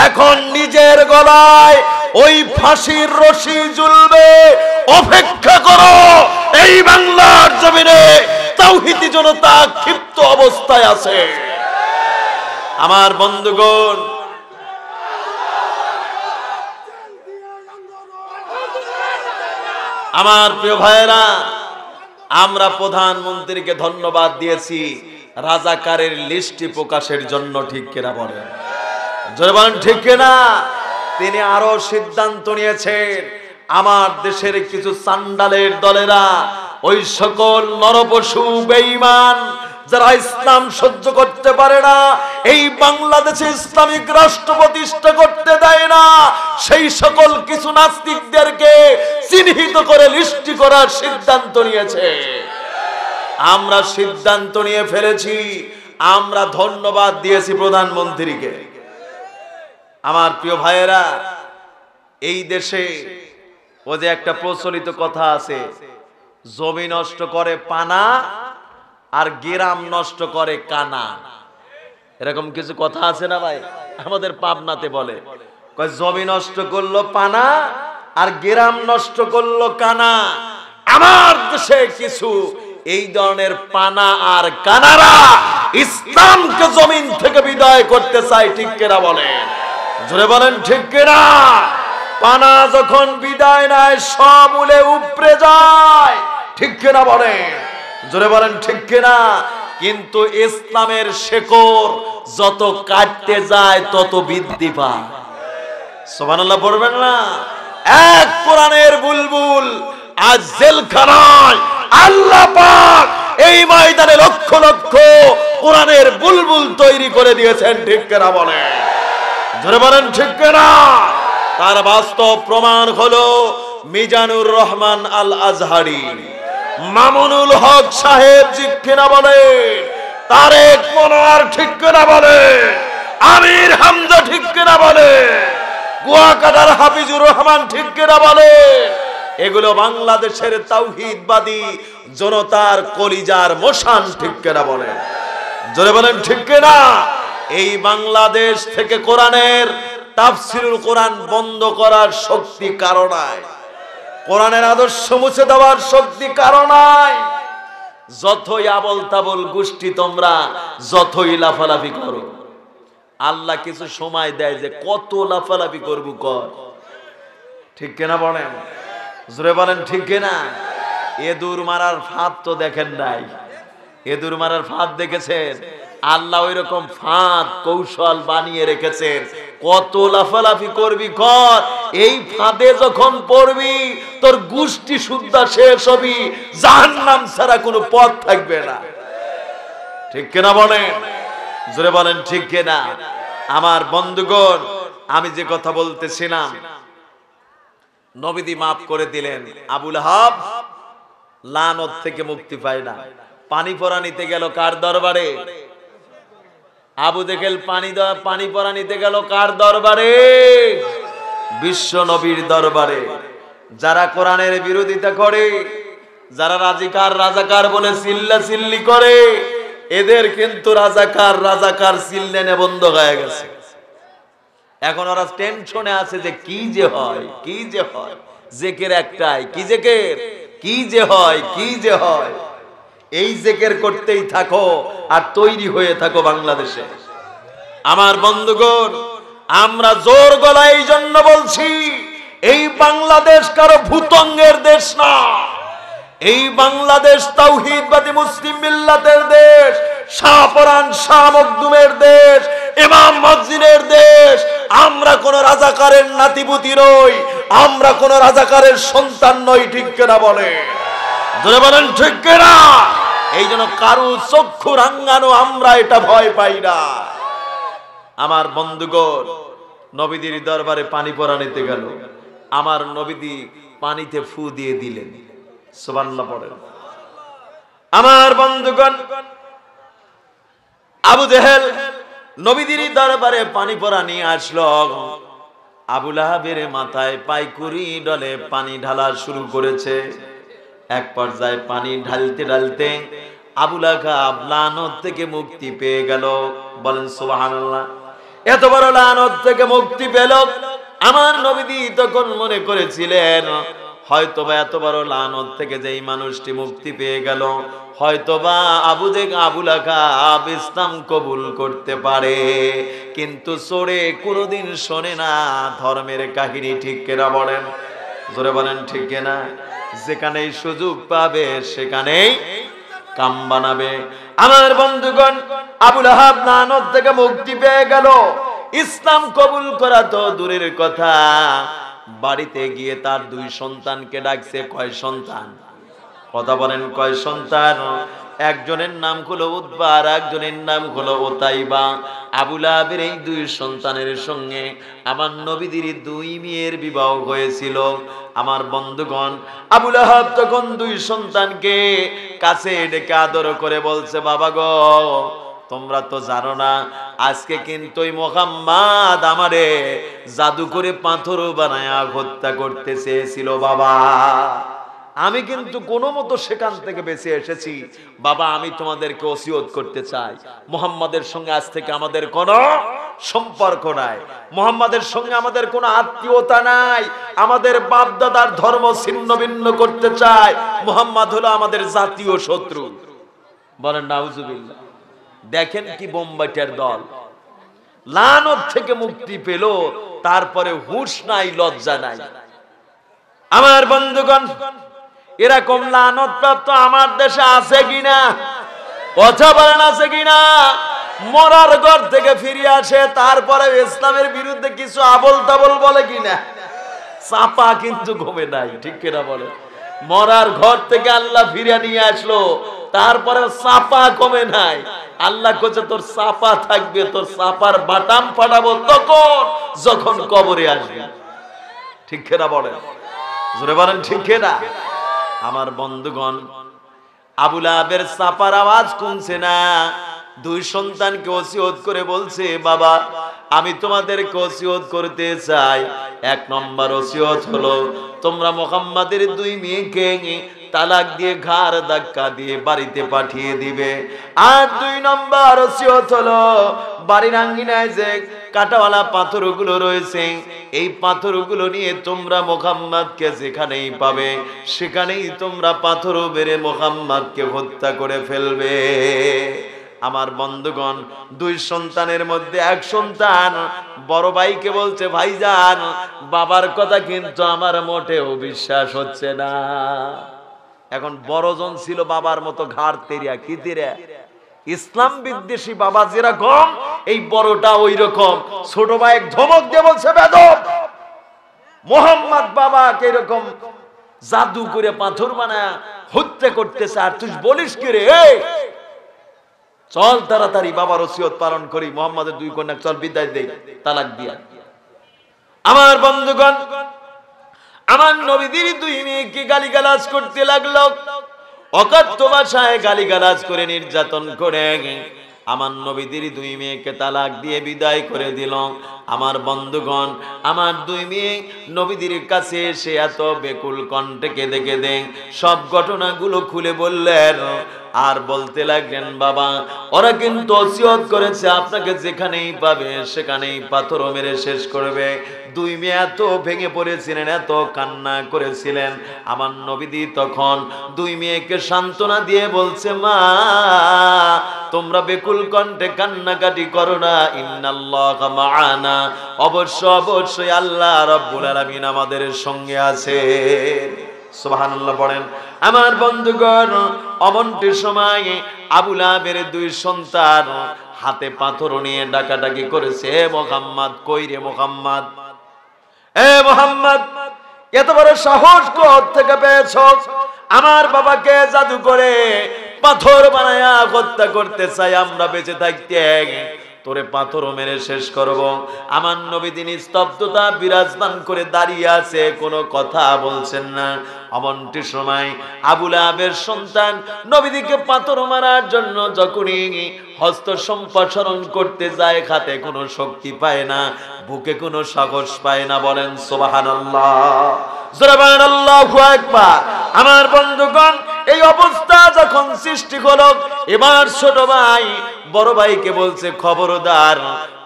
A: এখন নিজের গলায় ওই ফাঁসির রশি ঝুলবে। অপেক্ষা করো, এই বাংলার জমিনে তাওহীদি জনতা ক্ষিপ্ত অবস্থায় আছে। আমার বন্ধুগণ, আমার প্রিয় ভাইয়েরা, আমরা প্রধানমন্ত্রীকে ধন্যবাদ দিয়েছি রাজাকারের লিস্টটি প্রকাশের জন্য, ঠিক কিনা বলেন? জোরে বলেন ঠিক কিনা? তিনি আরো সিদ্ধান্ত নিয়েছেন আমার দেশের কিছু চান্ডালের দলেরা, ওই সকল নরপশু বেঈমান যারা ইসলাম সহ্য করতে পারে না, এই বাংলাদেশে ইসলামিক রাষ্ট্র প্রতিষ্ঠা করতে দেয় না, সেই সকল কিছু নাস্তিকদেরকে চিহ্নিত করে লিস্টি করার সিদ্ধান্ত নিয়েছে। আমরা সিদ্ধান্ত নিয়ে ফেলেছি, আমরা ধন্যবাদ দিয়েছি প্রধানমন্ত্রীকে। আমার প্রিয় ভাইয়েরা, এই দেশে ও যে একটা প্রচলিত কথা আছে, জমি নষ্ট করে পানা আর গ্রাম নষ্ট করে কানা, এরকম কিছু কথা আছে না ভাই? আমাদের পাবনাতে বলে, জমি নষ্ট করলো পানা আর গ্রাম নষ্ট করলো কানা। আমার দেশে কিছু এই ধরনের পানা আর কানারা ইসলামকে জমিন থেকে বিদায় করতে চায়, ঠিক কিনা বলেন? জোরে বলেন ঠিক কিনা? পানা যখন বিদায় নেয় সব উলে উপড়ে যায়, ঠিক কিনা বলেন? জোরে বলেন ঠিক কিনা? কিন্তু ইসলামের শেকড় যত কাটতে যায় তত বৃদ্ধি পায়। সুবহানাল্লাহ পড়বেন না? এক কোরআনের বুলবুল আজ জেলখানায়, আল্লাহ পাক এই ময়দানে লক্ষ লক্ষ কোরআনের বুলবুল তৈরি করে দিয়েছেন, ঠিক কিনা বলেন? জোরে বলেন ঠিক কিনা? তার বাস্তব প্রমাণ হলো মিজানুর রহমান আল আজহারি, মামুনুল হক সাহেব, ঠিক কিনা বলে? তারেক মনোয়ার, ঠিক কিনা বলে? আমির হামজা, ঠিক কিনা বলে? কুয়াকাটার হাফিজুর রহমান, ঠিক কিনা বলে? এগুলো বাংলাদেশের তাওহীদবাদী জনতার কলিজার মশান, ঠিক কিনা বলে? জোরে বলেন ঠিক কিনা? এই বাংলাদেশ থেকে কোরআনের তাফসিরুল কোরআন বন্ধ করার শক্তি কারো নাই, কোরআনের আদর্শ মুছে দেওয়ার শক্তি কারো নাই। যতই আবল তাবল গোষ্ঠী তোমরা যতই লাফালাফি করো, আল্লাহ কিছু সময় দেয় যে কত লাফালাফি করবো কর, ঠিক কিনা বলেন? জোরে বলেন ঠিক কিনা? এদুর মারার ফাঁদ তো দেখেন নাই? এদুর মারার ফাঁদ দেখেছেন? আল্লাহ ওই রকম ফাঁদ কৌশল বানিয়ে রেখেছেন, কত লাফালাফি করবি কর, এই ফাঁদে যখন পড়বি তোর গোষ্ঠী শুদ্ধা শেষ হবি, জাহান্নাম ছাড়া কোনো পথ থাকবে না, ঠিক কিনা বলেন? জোরে বলেন ঠিক কিনা? আমার বন্ধুগণ, আমি যে কথা বলতেছিলাম, নবীজি মাফ করে দিলেন, আবু লাহাব লানত থেকে মুক্তি পায় না। পানি পরা নিতে গেল কার দরবারে? আবু জেহেল পানি পরা নিতে গেল কার দরবারে? বিশ্ব নবীর দরবারে। যারা কোরআনের বিরোধিতা করে, যারা রাজাকার বলে চিল্লা চিল্লি করে, এদের কিন্তু রাজাকার চিল্লানে বন্ধ হয়ে গেছে। এখন ওরা টেনশনে আছে যে কি যে হয়, কি যে হয়। জেকের একটাই, কি জেকের? কি যে হয়, কি যে হয়। এই জেকের করতেই থাকো আর তৈরি হয়ে থাকো বাংলাদেশে। আমার বন্ধুগণ, আমরা জোর গলায় এই জন্য বলছি, এই বাংলাদেশ কারো ভূতঙ্গের দেশ না, এই বাংলাদেশ তাওহীদবাদী মুসলিম মিল্লাতের দেশ, শাহপরান শাহ মখদুমের দেশ, ইমাম মসজিদের দেশ। আমরা কোন রাজাকারের নাতিপুতি নই, আমরা কোন রাজাকারের সন্তান নই, ঠিক কিনা বলে? জোরে বলেন ঠিক কিনা? এই জন্য কারু চক্ষু রাঙ্গানো আমরা এটা ভয় পাই না। আমার বন্ধুগণ, নবীদের দরবারে পানি পরা নিতে গেল, আমার নবীদি পানিতে ফু দিয়ে দিলেন। সুবহানাল্লাহ পড়েন। আমার বন্ধুগণ, আবু জেহেল নবীদের দরবারে পানি পরা নিয়ে আসলো। আবু লাহাবের মাথায় পাইকুরি ডলে পানি ঢালা শুরু করেছে। এক পর্যায়ে পানি ঢালতে ঢালতে আবু লাহাব লানত থেকে মুক্তি পেয়ে গেল। বলেন সুবহানাল্লাহ। এত বড় লানত থেকে মুক্তি পেল। আমার নবীজি তখন মনে করেছিলেন হয়তোবা এত বড় লানত থেকে যেই মানুষটি মুক্তি পেয়ে গেল, হয়তোবা আবু লাহাব ইসলাম কবুল করতে পারে। কিন্তু চোরে কোনোদিন শোনে না ধর্মের কাহিনী, ঠিক কিনা বলেন? জোরে বলেন ঠিক কিনা? যেখানেই সুযোগ পাবে সেখানেই কাম বানাবে। আমার বন্ধুগণ, আবু লাহাব লানত থেকে মুক্তি পেয়ে গেল। ইসলাম কবুল করা তো দূরের কথা, বাড়িতে গিয়ে তার 2 সন্তানকে ডাকছে। কয় সন্তান? কথা বলেন, কয় সন্তান? একজনের নাম হলো উতবা আর একজনের নাম হলো উতাইবা। আবু লাহাবের এই 2 সন্তানের সঙ্গে আমার নবীদের 2 মেয়ের বিবাহ হয়েছিল। আমার বন্ধুগণ, আবু লাহাব তখন 2 সন্তানকে কাছে ডেকে আদর করে বলছে, বাবা গো, তোমরা তো জানো না আজকে কিন্তু ওই মুহাম্মদ আমারে জাদু করে পাথর বানায়া হত্যা করতে চেয়েছিল বাবা। আমি কিন্তু কোনো মতো সেখান থেকে বেঁচে এসেছি। বাবা, আমি তোমাদেরকে ওসিয়ত করতে চাই, মুহাম্মাদের সঙ্গে আজ থেকে আমাদের কোনো সম্পর্ক নাই, মুহাম্মাদের সঙ্গে আমাদের কোনো আত্মীয়তা নাই, আমাদের বাপ দাদার ধর্ম ছিন্ন ভিন্ন করতে চাই, মুহাম্মদ হলো আমাদের জাতীয় শত্রু। বলেন নাউজুবিল্লাহ। দেখেন কি বোম্বাইটার দল, লানত থেকে মুক্তি পেল, তারপরে হুঁশ নাই, লজ্জা নাই। আমার বন্ধুগণ, এরকম লানত প্রাপ্ত আমার দেশে আছে কিনা? কথা বলেন, আছে কিনা? মরার ঘর থেকে ফিরে আসে, তারপরে ইসলামের বিরুদ্ধে কিছু আবল তাবল বলে কিনা? চাপা কিন্তু ঘুমে নাই, ঠিক কিনা বলে? মরার ঘর থেকে আল্লাহ ফিরে নিয়ে আসলো, তারপরে চাপা কমে নাই। আল্লাহ কইছে তোর চাপা থাকবে, তোর চাপার বাটাম ফাটাবো তখন যখন কবরে আসবে। ঠিক কিনা বলেন? জোরে বলেন ঠিক কিনা? আমার বন্ধুগণ, আবু লাহাবের চাপার আওয়াজ কমছে না। 2 সন্তানকে ওসিয়ত করে বলছে, বাবা আমি তোমাদেরকে ওসিয়ত করতে চাই। 1 নম্বর ওসিয়ত হলো তোমরা মুহাম্মাদের 2 মেয়েকে তালাক দিয়ে ঘাড় ধাক্কা দিয়ে বাড়িতে পাঠিয়ে দিবে। আর 2 নম্বর ওসিয়ত হলো বাড়ির আঙ্গিনায় যে কাঁটাওয়ালা পাথরগুলো রয়েছে, এই পাথরগুলো নিয়ে তোমরা মুহাম্মাদকে যেখানেই পাবে সেখানেই তোমরা পাথর বেরে মুহাম্মাদকে হত্যা করে ফেলবে। আমার বন্ধুগণ, 2 সন্তানের মধ্যে 1 সন্তান বড় ভাইকে বলছে, ভাইজান বাবার কথা কিন্তু আমার মোটেও বিশ্বাস হচ্ছে না। এখন বড়জন ছিল বাবার মতো ঘাড় তেরিয়া, কি তেরিয়া, ইসলাম বিদ্বেষী বাবা যেরকম, এই বড়টা ওই রকম। ছোট ভাই এক ধমক দিয়ে বলছে, বেদব, মুহাম্মদ বাবাকে এরকম জাদু করে পাথর বানায় হত্যা করতেছে, আর তুই বলিস কি রে? চল তাড়াতাড়ি বাবার ওসিয়ত পালন করি, মুহাম্মাদের 2 কন্যা চল বিদায় দেই, তালাক দিয়া। আমার বন্ধুগণ, আমার নবীদের 2 মেয়েকে গালিগালাজ করতে লাগলো, অকথ্য ভাষায় গালিগালাজ করে নির্যাতন করে আমার নবীদের 2 মেয়েকে তালাক দিয়ে বিদায় করে দিল। আমার বন্ধুগণ, আমার 2 মেয়ে নবীদের কাছে এসে এত বেকুল কণ্ঠে কেঁদে কেঁদে সব ঘটনাগুলো খুলে বললেন, আর বলতে লাগলেন, বাবা ওরা কিন্তু ওসিয়ত করেছে আপনাকে যেখানেই পাবে সেখানেই পাথর মেরে শেষ করবে। 2 মেয়ে এত ভেঙে পড়েছিলেন, এত কান্না করেছিলেন। আমার নবীজি তখন 2 মেয়েকে সান্ত্বনা দিয়ে বলছে, মা তোমরা বেকুল কণ্ঠে কান্নাকাটি করো না, ইন্নাল্লাহা মাআনা, অবশ্যই আল্লাহ রাব্বুল আলামিন আমাদের সঙ্গে আছে। সুবহানাল্লাহ পড়েন। আমার বন্ধুগণ, অমনটির সময় আবু লাহাবের 2 সন্তান হাতে পাথর নিয়ে ডাকাডাকি করেছে, এ মুহাম্মদ, কই রে মুহাম্মদ, এ মুহাম্মদ, এত বড় সাহস কোথা থেকে পেয়েছো? আমার বাবাকে জাদু করে পাথর বানায়া হত্যা করতে চাই, আমরা বেঁচে থাকতে তোরে পাথর মেরে শেষ করব। আমার নবী তিনি স্তব্ধতা বিরাজমান করে দাঁড়িয়ে আছে, কোনো কথা বলছেন না। এমনটি সময় আবু লাহাবের সন্তান নবীদিকে পাথর মারার জন্য যখনই হস্ত সম্প্রসারণ করতে যায়, হাতে কোনো শক্তি পায় না, বুকে কোনো সাহস পায় না। বলেন সুবহানাল্লাহ, সুবহানাল্লাহু আকবার। আমার বন্ধুগণ, এই অবস্থা যখন সৃষ্টি হলো, এবার ছোট ভাই বড় ভাইকে বলছে, খবরদার,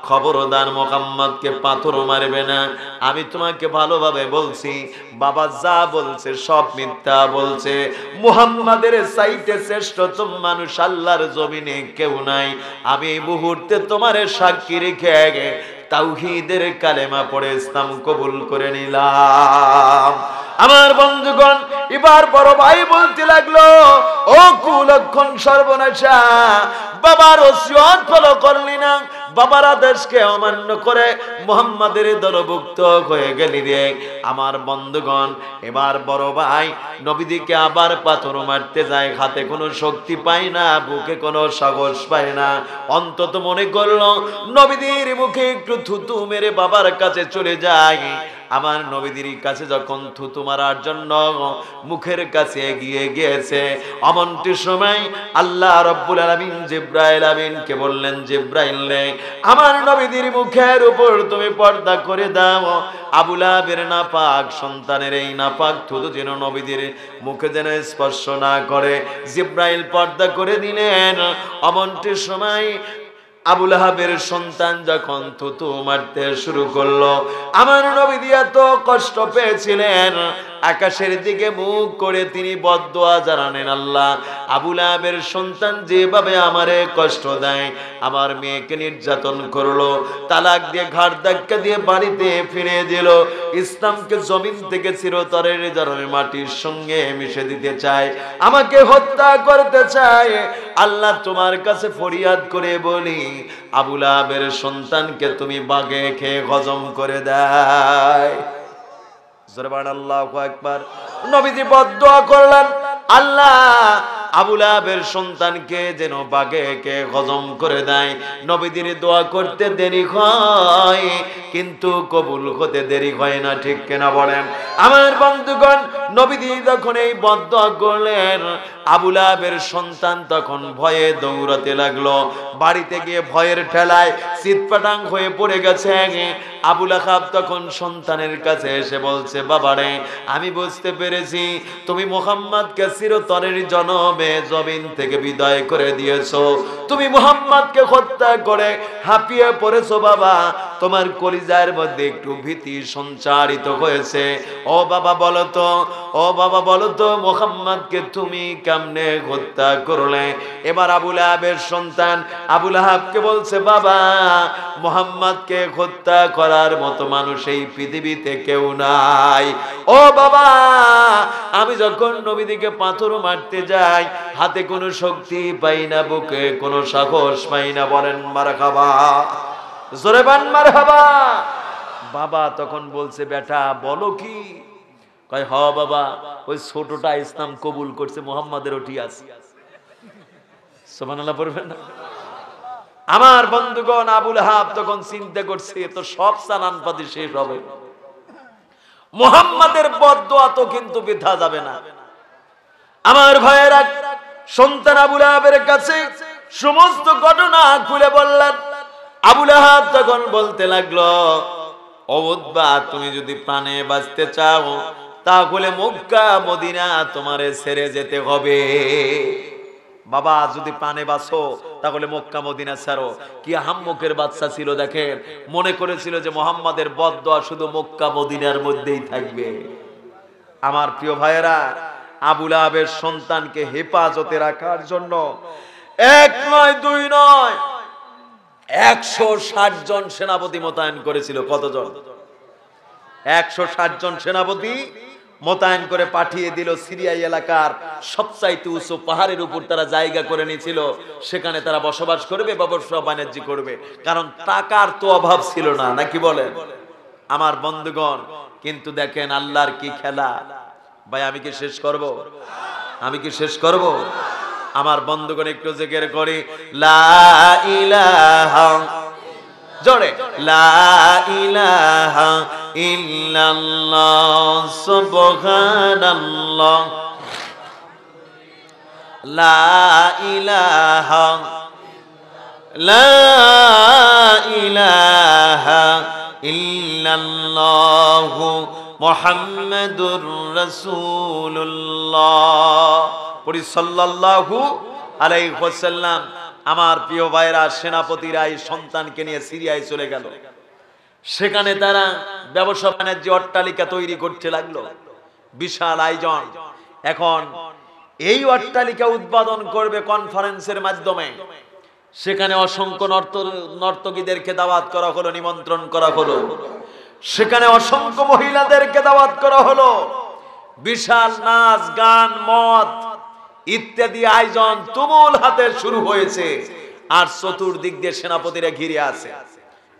A: খবরদার, মুহাম্মদকে পাথর মারবে না। আমি তোমাকে ভালোভাবে বলছি, বাবা যা বলছে সব মিথ্যা বলছে। মুহাম্মাদের চাইতে শ্রেষ্ঠতম মানুষ আল্লাহর জমিনে কেউ নাই। আমি এই মুহূর্তে তোমারে সাক্ষী রেখে তাওহীদের কালেমা পড়ে ইসলাম কবুল করে নিলাম। আমার বন্ধুগণ, এবার বড় ভাই বলতে লাগলো, ও কুলক্ষণ সর্বনাশা, বাবার ওসিয়ত ফলো করলি না, বাবার আদেশকে অমান্য করে মুহাম্মাদের দলভুক্ত হয়ে গেলি রে। আমার বন্ধুগণ, এবার বড় ভাই নবীদিকে আবার পাথর মারতে যায়, হাতে কোনো শক্তি পায় না, বুকে কোনো সাহস পায় না। অন্তত মনে করলো নবীদের মুখে একটু থুতু মেরে বাবার কাছে চলে যায়। আমার নবীদের কাছে যখন থুতু মারার জন্য মুখের কাছে এগিয়ে গিয়েছে, এমনটি সময় আল্লাহ রাব্বুল আলামিন জিবরাইল আমিনকে বললেন, জিবরাইল রে, আমার নবীদের মুখের উপর তুমি পর্দা করে দাও। আবু লাহাবের নাপাক সন্তানের এই নাপাক থুতু যেন নবীদের মুখে যেন স্পর্শ না করে। জিবরাইল পর্দা করে দিলেন। এমনটি সময় আবু লাহাবের সন্তান যখন থুতু মারতে শুরু করলো, আমার নবী এত কষ্ট পেয়েছিলেন, আকাশের দিকে মুখ করে তিনি বদদোয়া জানালেন, আল্লাহ, আবু লাহাবের সন্তান যেভাবে আমারে কষ্ট দেয়, আমার মেয়েকে নির্যাতন করলো, তালাক দিয়ে ঘাড় ধাক্কা দিয়ে বাড়িতে ফিরে দিল, ইসলামকে জমিন থেকে চিরতরের জরনের মাটির সঙ্গে মিশে দিতে চায়, আমাকে হত্যা করতে চায়। আল্লাহ, তোমার কাছে ফরিয়াদ করে বলি, আবু লাহাবের সন্তানকে তুমি বাগে খেয়ে হজম করে দেয়। সুবহানাল্লাহু আকবার। নবীজি বদদোয়া করলেন, আল্লাহ, আবু লাহাবের সন্তানকে যেন বাগে খেয়ে হজম করে দেয়। নবীজির দোয়া করতে দেরি হয়, কিন্তু কবুল হতে দেরি হয় না, ঠিক কিনা বলেন? আমার বন্ধুগণ, নবীজি যখন এই বদদোয়া করলেন, আবু লাহাবের সন্তান তখন ভয়ে দৌড়াতে লাগলো। বাড়িতে গিয়ে ভয়ের ঠেলায় চিৎপাটাং হয়ে পড়ে গেছে। আবু লাহাব তখন সন্তানের কাছে এসে বলছে, বাবারে, আমি বুঝতে পেরেছি তুমি মুহাম্মদকে চিরতরের জনমে জমিন থেকে বিদায় করে দিয়েছো, তুমি মুহাম্মদকে হত্যা করে হাঁপিয়ে পড়েছো। বাবা, তোমার কলিজার মধ্যে একটু ভীতি সঞ্চারিত হয়েছে। ও বাবা বলো তো, ও বাবা বলো তো, মুহাম্মদকে তুমি কেমনে হত্যা করলে? এবার আবু লাহাবের সন্তান আবু লাহাবকে বলছে, বাবা, মুহাম্মদকে হত্যা করার মতো মানুষ এই পৃথিবীতে কেউ নাই। ও বাবা, আমি যখন নবীদিকে পাথর মারতে যাই, হাতে কোনো শক্তি পাই না, বুকে কোনো সাহস পাই না। বলেন মারহাবা, জোরে বান মারহাবা। বাবা তখন বলছে, বেটা বলো কি? কয়, হ বাবা, ওই ছোটটা ইসলাম কবুল করছে, মুহাম্মাদের ওটি আছে। সুবহানাল্লাহ পড়বেন না? আমার বন্ধুগণ, আবু লাহাব তখন চিন্তা করছে, তো সব সানানপাতি শেষ হবে, মুহাম্মাদের বদদোয়া তো কিন্তু বৃথা যাবে না। আমার ভাইয়েরা, সন্তান আবু লাহাবের কাছে সমস্ত ঘটনা খুলে বললেন। আবু লাহাব তখন বলতে লাগলো, ও উতবা, তুমি যদি প্রাণে বাঁচতে চাও, তাহলে মক্কা মদিনা তোমারে ছেড়ে যেতে হবে। বাবা, যদি প্রাণে বাঁচো তাহলে মক্কা মদিনা ছাড়ো। কি আহাম্মকের বাচ্চা ছিল দেখেন, মনে করেছিল যে মুহাম্মাদের বদদোয়া শুধু মক্কা মদিনার মধ্যেই থাকবে। আমার প্রিয় ভাইয়েরা, আবু লাহাবের সন্তানকে হেফাজতে রাখার জন্য এক নয়, দুই নয়, 160 জন সেনাপতি মোতায়েন করেছিল। কতজন? 160 জন সেনাপতি মোতায়েন করে পাঠিয়ে দিল সিরিয়া এলাকার সবচাইতে উঁচু পাহাড়ের উপর তারা জায়গা করে নিয়েছিল, সেখানে তারা বসবাস করবে, ব্যবসা বাণিজ্য করবে, কারণ টাকার তো অভাব ছিল না, নাকি বলেন আমার বন্ধুগণ। কিন্তু দেখেন আল্লাহর কি খেলা। ভাই আমি কি শেষ করব? আমি কি শেষ করব? আমার বন্ধুগণ একটু জিকির করি লা ইলাহা, জোরে লা ইলাহা ইল্লাল্লাহ সুবহানাল্লাহ, লা ইলাহা, লা ইলাহা ইল্লাল্লাহ মুহাম্মাদুর রাসূলুল্লাহ। পড়ি সাল্লাল্লাহু আলাইহি ওয়াসাল্লাম। আমার প্রিয় ভাইরা, সেনাপতিরা এই সন্তানকে নিয়ে সিরিয়ায় চলে গেল। সেখানে তারা ব্যবসা বাণিজ্য অট্টালিকা তৈরি করতে লাগলো, বিশাল আয়োজন। এখন এই অট্টালিকা উদ্বোধন করবে কনফারেন্সের মাধ্যমে। সেখানে অসংখ্য নর্তকীদেরকে দাওয়াত করা হলো, নিমন্ত্রণ করা হলো। সেখানে অসংখ্য মহিলাদেরকে দাওয়াত করা হলো। বিশাল নাচ গান মদ ইত্যাদি আয়োজন তুমুল হাতে শুরু হয়েছে। আর চতুর্দিক দিয়ে সেনাপতিরা ঘিরে আছে।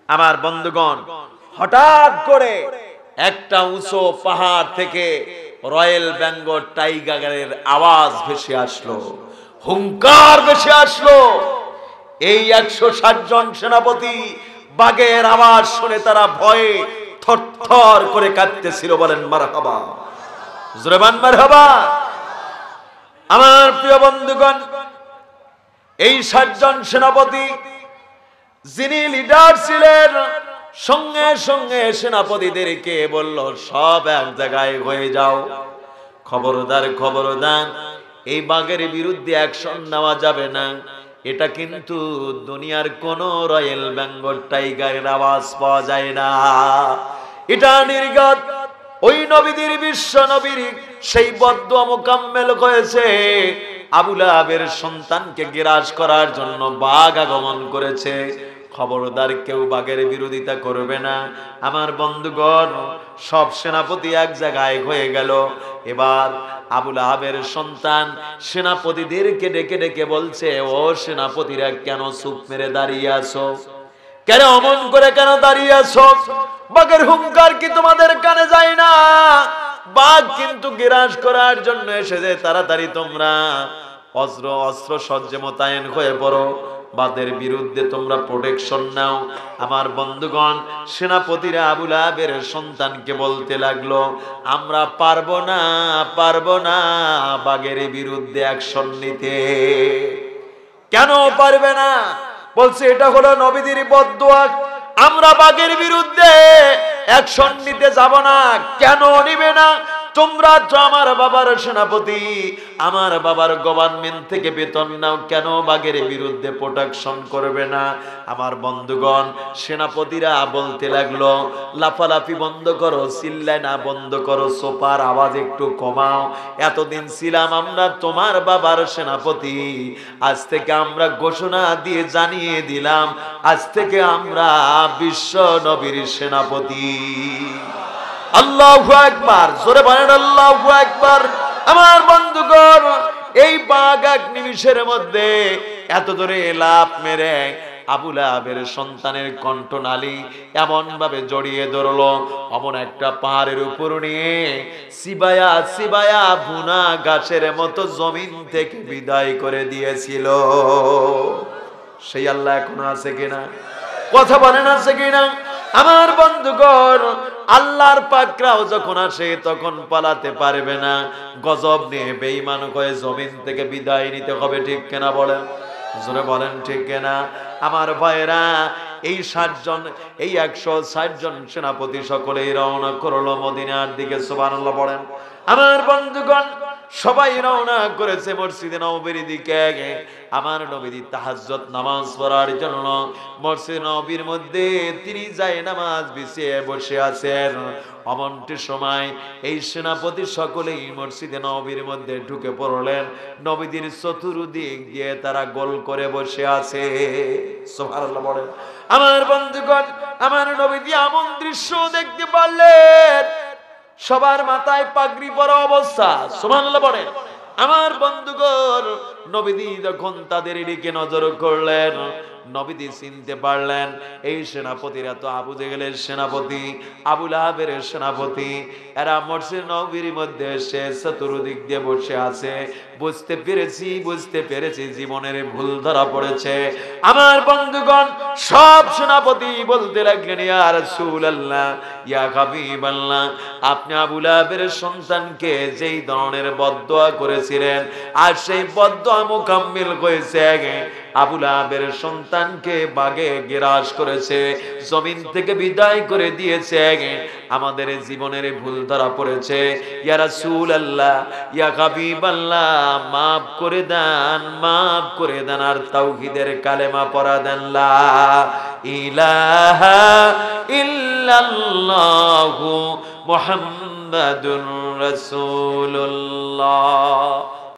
A: আমার বন্ধুগণ, হঠাৎ করে একটা উঁচু পাহাড় থেকে রয়্যাল বেঙ্গল টাইগারের আওয়াজ ভেসে আসলো, হুঙ্কার ভেসে আসলো। এই 160 জন সেনাপতি বাঘের আওয়াজ শুনে তারা ভয়ে থরথর করে কাঁপতেছিল। বলেন মারহাবা, জোরে বলেন মারহাবা। আমার প্রিয় বন্ধুগণ, এই 60 জন সেনাপতি যিনি লিডার ছিলেন, সঙ্গে সঙ্গে সেনাপতিদেরকে বলল, সব এক জায়গায় হয়ে যাও। খবরদার খবরদার, এই বাঘের বিরুদ্ধে অ্যাকশন নেওয়া যাবে না। এটা কিন্তু দুনিয়ার কোন রয়্যাল বেঙ্গল টাইগারের আওয়াজ পাওয়া যায় না। এটা নির্গত ওই নবীদের, বিশ্ব নবীর সেই বদদুয়া মোকাম্মেল হয়েছে। আবু লাহাবের সন্তানকে গ্রাস করার জন্য বাঘ আগমন করেছে। খবরদার কেউ বাঘের বিরোধিতা করবে না। আমার বন্ধুগণ, সব সেনাপতি এক জায়গায় হয়ে গেল। এবার আবু লাহাবের সন্তান সেনাপতিদেরকে ডেকে ডেকে বলছে, ও সেনাপতিরা, কেন চুপ মেরে দাঁড়িয়ে আছো? কেন অমন করে কেন দাঁড়িয়ে আছো? বাঘের হুঙ্কার কি তোমাদের কানে যায় না? বাঘ কিন্তু গ্রাস করার জন্য এসেছে। তাড়াতাড়ি তোমরা অস্ত্র সজ্জে মোতায়েন হয়ে পড়ো, বাঘের বিরুদ্ধে তোমরা প্রোটেকশন নাও। আমার বন্ধুগণ, সেনাপতিরা আবু লাহাবের সন্তানকে বলতে লাগলো, আমরা পারবো না বাঘের বিরুদ্ধে অ্যাকশন নিতে। কেন পারবে না? বলছে, এটা হলো নবীদের বদদুয়া, আমরা বাঘের বিরুদ্ধে অ্যাকশন নিতে যাব না। কেন নিবে না? তোমরা তো আমার বাবার সেনাপতি, আমার বাবার গভর্নমেন্ট থেকে বেতন নাও, কেন বাঘের বিরুদ্ধে প্রোটেকশন করবে না? আমার বন্ধুগণ, সেনাপতিরা বলতে লাগলো, লাফালাফি বন্ধ করো, চিল্লায় না বন্ধ করো, সোপার আওয়াজ একটু কমাও। এতদিন ছিলাম আমরা তোমার বাবার সেনাপতি, আজ থেকে আমরা ঘোষণা দিয়ে জানিয়ে দিলাম, আজ থেকে আমরা বিশ্ব নবীর সেনাপতি। আল্লাহু আকবার, জোরে বলেন আল্লাহু আকবার। আমার বন্ধুগণ, এই বাঘ এক নিমিষের মধ্যে এত জোরে লাফ মেরে আবু লাহাবের সন্তানের কণ্ঠনালী এমন ভাবে জড়িয়ে ধরলো, অমন একটা পাহাড়ের উপর নিয়ে সিবায়া সিবায়া ভুনা গাছের মতো জমিন থেকে বিদায় করে দিয়েছিল। সেই আল্লাহ এখনো আছে কিনা? কথা বলেন আছে কিনা? আমার বন্ধুগণ, আল্লাহর পাকরাও যখন আসে তখন পালাতে পারবে না। গজব নিয়ে বেঈমান হয়ে জমিন থেকে বিদায় নিতে হবে, ঠিক কিনা বলেন? জোরে বলেন ঠিক কিনা? আমার ভাইরা, এই 60 জন, এই 160 জন সেনাপতি সকলেই রওনা করলো মদিনার দিকে। সুবহানাল্লাহ বলেন। আমার বন্ধুগণ, সবাই রওনা করেছে মসজিদে নববীর দিকে। আমার নবী তাহাজ্জুদ নামাজ পড়ার জন্য মসজিদ নববীর মধ্যে তিনি জায়নামাজ বিছিয়ে বসে আছেন। অমনটি সময় এই সেনাপতি সকলেই মসজিদে নববীর মধ্যে ঢুকে পড়লেন। নবীদের চতুর্দিক দিয়ে তারা গোল করে বসে আছে। সুবহানাল্লাহ বলেন। আমার বন্ধুগণ, আমার নবী এমন দৃশ্য দেখতে পারলেন, সবার মাথায় পাগড়ি পরা অবস্থা, সুবহানাল্লাহ বলেন। আমার বন্ধুগণ, নবীজি যখন তাদের দিকে নজর করলেন, নবীজি চিনতে পারলেন এই সেনাপতিরা তো আবু জেহেলের সেনাপতি, আবু লাহাবের সেনাপতি। এরা মসজিদ নববীর মধ্যে এসে চতুর্দিক দিয়ে বসে আছে। বুঝতে পেরেছি জীবনের ভুল ধরা পড়েছে। আমার বন্ধুগণ, সব সেনাপতি বলতে লাগলেন, ইয়া রাসূলুল্লাহ, ইয়া হাবিবাল্লাহ, আপনি আবু লাহাবের সন্তানকে যেই ধরনের বদদোয়া করেছিলেন, আর সেই বদদোয়া মুকাম্মিল হয়েছে। আবু লাহাবের সন্তানকে বাগে গ্রাস করেছে, জমিন থেকে বিদায় করে দিয়েছে। আমাদের জীবনের ভুল ধরা পড়েছে। ইয়া রাসূলুল্লাহ, ইয়া হাবিবাল্লাহ, মাফ করে দেন, মাফ করে দেন, আর তাওহীদের কালেমা পড়া দেন, লা ইলাহা ইল্লাল্লাহু মুহাম্মাদুর রাসূলুল্লাহ।